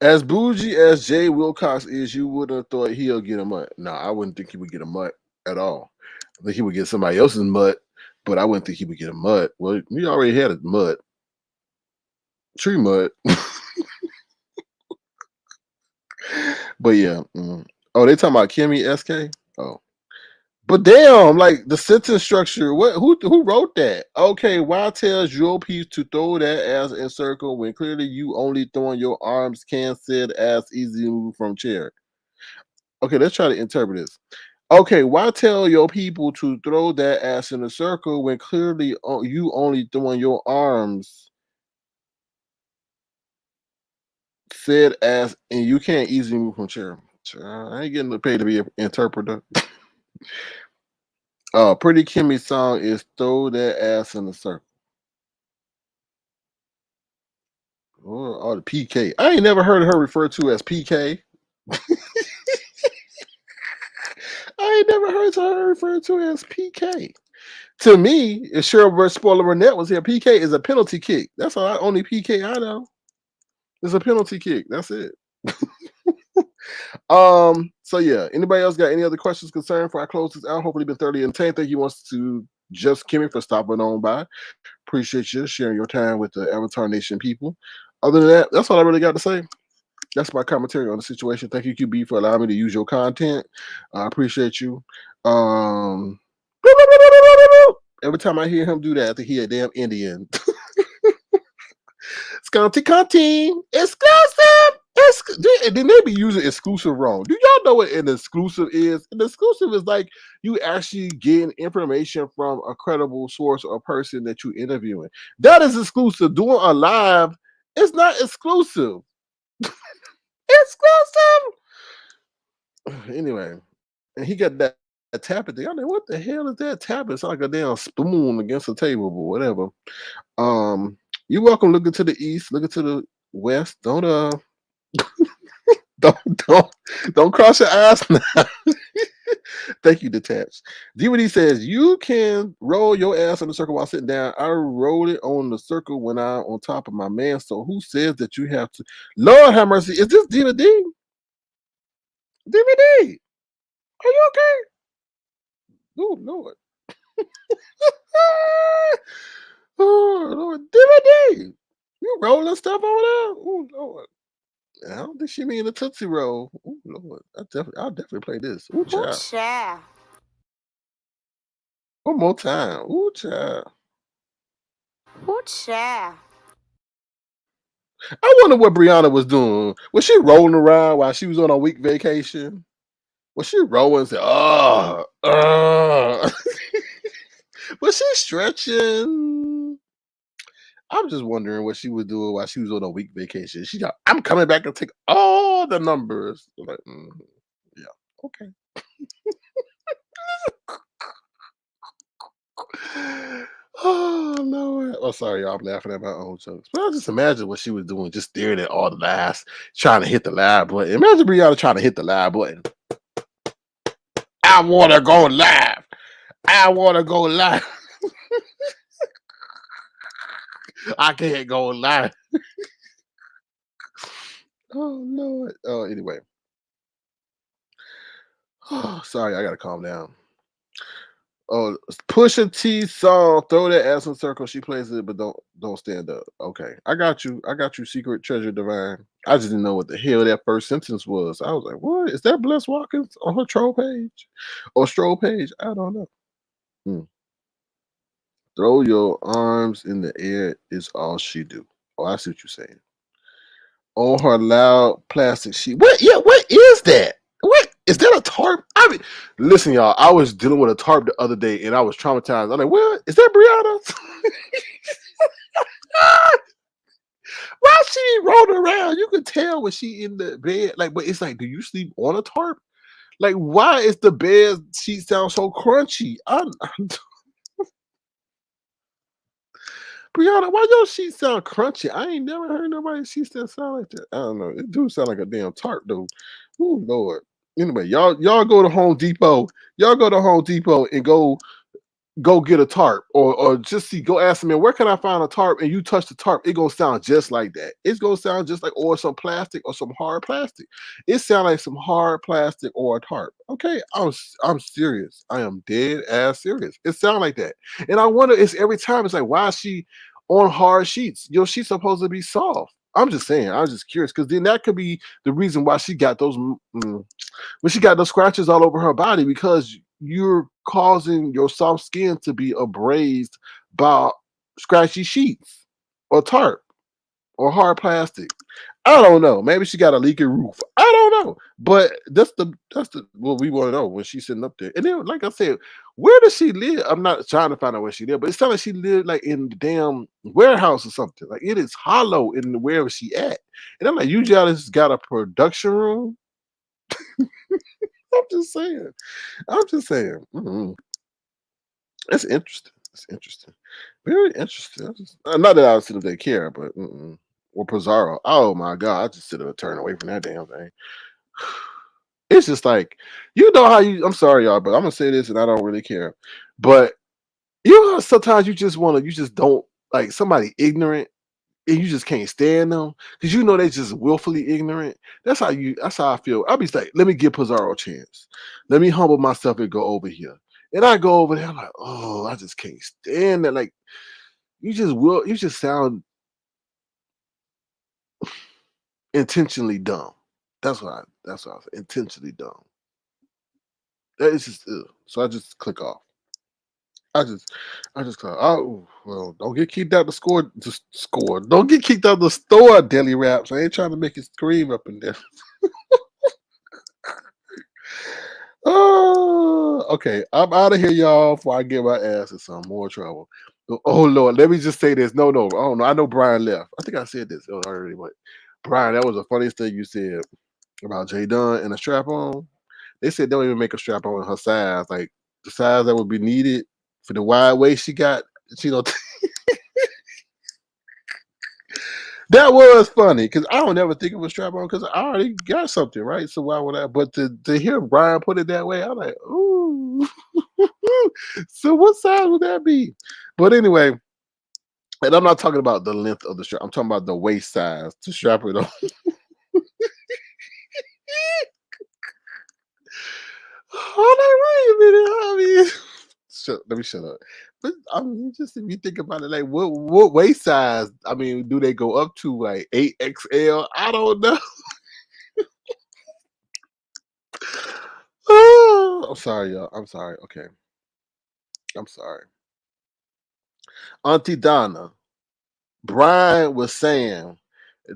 as bougie as Jay Wilcox is, you wouldn't have thought he'll get a mutt. No, I wouldn't think he would get a mutt at all. I think he would get somebody else's mutt, but I wouldn't think he would get a mutt. Well, he already had a mutt. Tree mutt. But yeah. Oh, they talking about Kimmie SK? Oh. But damn, like the sentence structure, who wrote that? Okay, why tells your piece to throw that ass in circle when clearly you only throwing your arms can said ass easy move from chair? Okay, let's try to interpret this. Okay, why tell your people to throw that ass in a circle when clearly you only throwing your arms said ass and you can't easily move from chair? I ain't getting paid to be an interpreter. Pretty Kimmie song is throw that ass in a circle. Or the PK. I ain't never heard her referred to as PK. I ain't never heard her referred to as PK. To me, if Cheryl Spoiler Burnett was here, PK is a penalty kick. That's all. Only PK I know. It's a penalty kick. That's it. So yeah. Anybody else got any other questions, concern before I close this out? Hopefully, been 30 and 10. Thank you once to Just Kimmie for stopping on by. Appreciate you sharing your time with the Avatar Nation people. Other than that, that's all I really got to say. That's my commentary on the situation. Thank you, QB, for allowing me to use your content. I appreciate you. Every time I hear him do that, I think he a damn Indian. Scanty Conti, exclusive. Then they be using exclusive wrong. Do y'all know what an exclusive is? An exclusive is like you actually getting information from a credible source or person that you interviewing. That is exclusive. Doing a live is not exclusive. Exclusive. Anyway, and he got that tapping thing. I'm like, what the hell is that tapping? It's like a damn spoon against the table, but whatever. You're welcome. Looking to the east, looking to the west. Don't don't cross your eyes now. Thank you, Detached. DVD says you can roll your ass in the circle while sitting down. I rolled it on the circle when I'm on top of my man. So who says that you have to? Lord have mercy. Is this DVD? DVD. Are you okay? Oh Lord. Oh Lord. DVD. You rolling stuff over there? Oh Lord. I don't think she mean a Tootsie Roll. Oh Lord. I'll definitely play this. Ooh, child. child. One more time. Ooh, child. Child. I wonder what Brianna was doing. Was she rolling around while she was on a week vacation? Was she rolling and said, was she stretching? I'm just wondering what she was doing while she was on a week vacation. She got, I'm coming back to take all the numbers. I'm like, yeah, okay. Oh Lord. Oh, sorry, y'all. I'm laughing at my own jokes. But I just imagine what she was doing, just staring at all the laughs, trying to hit the live button. Imagine Brianna trying to hit the live button. I want to go live. I want to go live. I can't go live. Oh Lord. Oh, anyway. Oh, sorry, I gotta calm down. Oh, Pusha T song, throw that ass in a circle. She plays it, but don't stand up. Okay, I got you. I got you, Secret Treasure Divine. I just didn't know what the hell that first sentence was. I was like, what is that? Bless Watkins on her troll page or stroll page? I don't know. Throw your arms in the air is all she do. Oh, I see what you're saying. On her loud plastic sheet. What? Yeah, what is that? What is that? A tarp? I mean, listen, y'all. I was dealing with a tarp the other day, and I was traumatized. I'm like, what is that, Brianna? Why she rolling around? You could tell when she in the bed. Like, but it's like, do you sleep on a tarp? Like, why is the bed sheet sound so crunchy? Brianna, why your sheet sound crunchy? I ain't never heard nobody's sheets that sound like that. I don't know. It do sound like a damn tarp though. Oh Lord. Anyway, y'all go to Home Depot. Y'all go to Home Depot and go get a tarp or just go ask them, man, where can I find a tarp? And you touch the tarp, it gonna sound just like that. It's gonna sound just like or some plastic or some hard plastic. It sounds like some hard plastic or a tarp. Okay, I'm serious. I am dead ass serious. It sounds like that. And I wonder, it's every time it's like, why is she on hard sheets? Your sheets supposed to be soft. I'm just saying, I'm just curious because then that could be the reason why she got those when she got those scratches all over her body, because you're causing your soft skin to be abrased by scratchy sheets or tarp or hard plastic. I don't know. Maybe she got a leaky roof. I don't know. But that's the what we want to know when she's sitting up there. And then, like I said, where does she live? I'm not trying to find out where she live, but it's telling like she lived like in the damn warehouse or something. Like it is hollow in wherever she at. And I'm like, you just got a production room. I'm just saying. I'm just saying. That's interesting. That's interesting. Very interesting. Not that I would sit up there care, but or Pizarro. Oh my god, I just sit there and turn away from that damn thing. It's just like, you know how you. I'm sorry, y'all, but I'm gonna say this, and I don't really care. But you know how sometimes you just don't like somebody ignorant, and you just can't stand them because you know they just willfully ignorant. That's how I feel. I'll be like, let me give Pizarro a chance. Let me humble myself and go over here. And I go over there, I'm like, oh, I just can't stand that. Like, you just sound intentionally dumb. That's what I say. Intentionally dumb. That is just so I just click off. I just click. Oh well, don't get kicked out the score. Just score. Don't get kicked out the store. Deli Raps. I ain't trying to make it scream up and down. Oh, okay. I'm out of here, y'all. Before I get my ass in some more trouble. Oh Lord, let me just say this. No, I don't know. I know Brian left. I think I said this already, but Brian, that was the funniest thing you said about J Dunn and a strap on. They said they don't even make a strap on her size, like the size that would be needed for the wide waist she got. You know, that was funny because I don't ever think of a strap on because I already got something, right? So why would I? But to hear Brian put it that way, I'm like, ooh. So what size would that be? But anyway, and I'm not talking about the length of the strap. I'm talking about the waist size to strap it on. Oh, like, wait a minute, I mean, let me shut up. But I mean, just if you think about it, like what waist size? I mean, do they go up to like 8XL? I don't know. Oh, I'm sorry, y'all. I'm sorry. Okay, I'm sorry. Auntie Donna, Brian was saying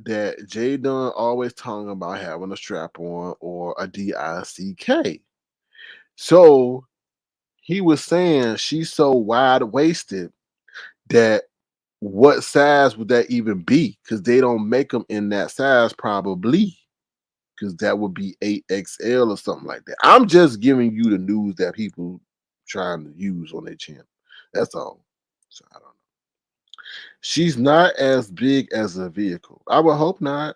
that J Dunn always talking about having a strap on or a DICK. So he was saying she's so wide waisted that what size would that even be? Because they don't make them in that size, probably. Because that would be 8XL or something like that. I'm just giving you the news that people trying to use on their channel. That's all. So I don't know. She's not as big as a vehicle. I would hope not.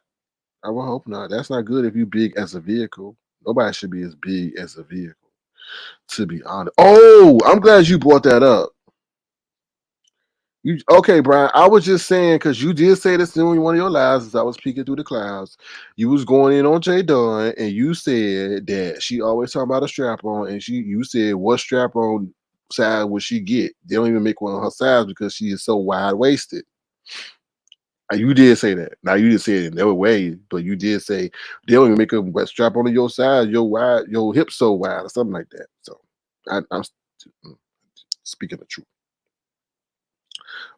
I would hope not. That's not good if you big as a vehicle. Nobody should be as big as a vehicle, to be honest. Oh, I'm glad you brought that up. Okay, Brian? I was just saying because you did say this in one of your lives as I was peeking through the clouds. You was going in on J Dunn, and you said that she always talking about a strap on, and you said what strap on size would she get? They don't even make one on her size because she is so wide waisted. You did say that. Now you didn't say it in no way, but you did say they don't even make a strap on your size, your hips so wide, or something like that. So I'm speaking the truth.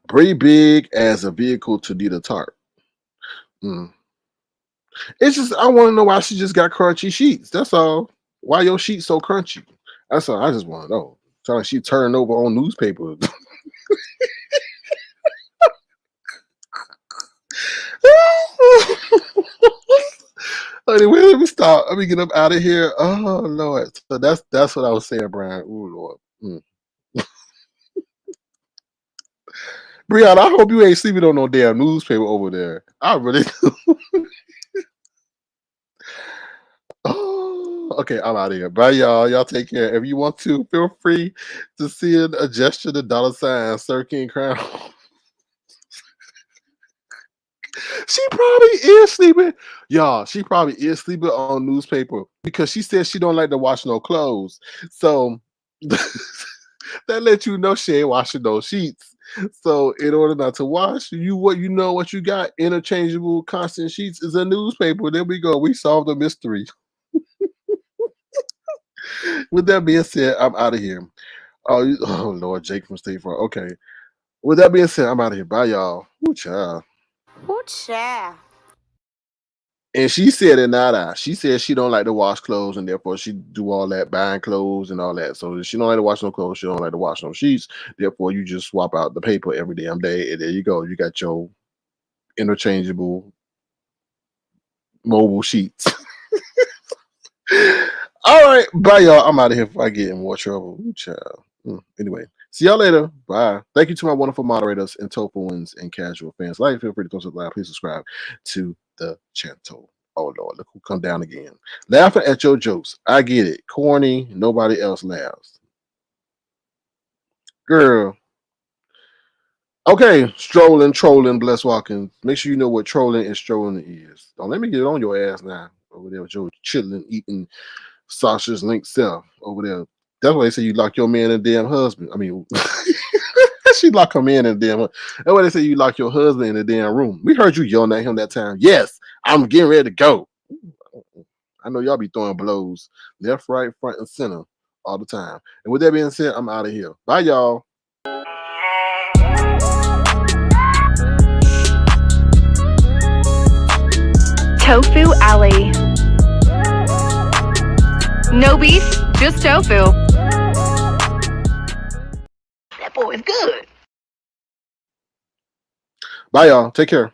Pretty big as a vehicle to need a tarp. It's just I want to know why she just got crunchy sheets. That's all. Why your sheets so crunchy? That's all. I just want to know. Sound like she turned over on newspaper. Anyway, let me stop. Let me get up out of here. Oh Lord. So that's what I was saying, Brian. Oh Lord. Brianna, I hope you ain't sleeping on no damn newspaper over there. I really do. Oh, okay, I'm out of here. Bye, y'all. Y'all take care. If you want to, feel free to send a gesture to $ Sir King Crown. She probably is sleeping. Y'all, she probably is sleeping on newspaper because she says she don't like to wash no clothes. So that lets you know she ain't washing those sheets. So in order not to wash, what you got, interchangeable constant sheets is a newspaper. There we go. We solved the mystery. With that being said, I'm out of here. Oh Lord, Jake from State Farm. Okay. With that being said, I'm out of here. Bye, y'all. Ooh, child. Ooh, child. And she said it not I. She said she don't like to wash clothes, and therefore she do all that buying clothes and all that. So she don't like to wash no clothes. She don't like to wash no sheets. Therefore, you just swap out the paper every damn day, and there you go. You got your interchangeable mobile sheets. All right, bye y'all. I'm out of here before I get in more trouble. Ooh, child. Anyway, see y'all later. Bye. Thank you to my wonderful moderators and Tofuans and casual fans. Like, feel free to go to the live. Please subscribe to the channel. Oh Lord, look who come down again. Laughing at your jokes. I get it. Corny. Nobody else laughs. Girl. Okay, strolling, trolling, bless walking. Make sure you know what trolling and strolling is. Don't let me get on your ass now. Over there with your chilling, eating Sasha's link self over there. That's why they say you lock your man and damn husband. I mean, she lock her man in the damn. That's why they say you lock your husband in the damn room. We heard you yelling at him that time. Yes, I'm getting ready to go. I know y'all be throwing blows left, right, front, and center all the time. And with that being said, I'm out of here. Bye, y'all. Tofu Alley. No beef, just tofu. That boy is good. Bye, y'all. Take care.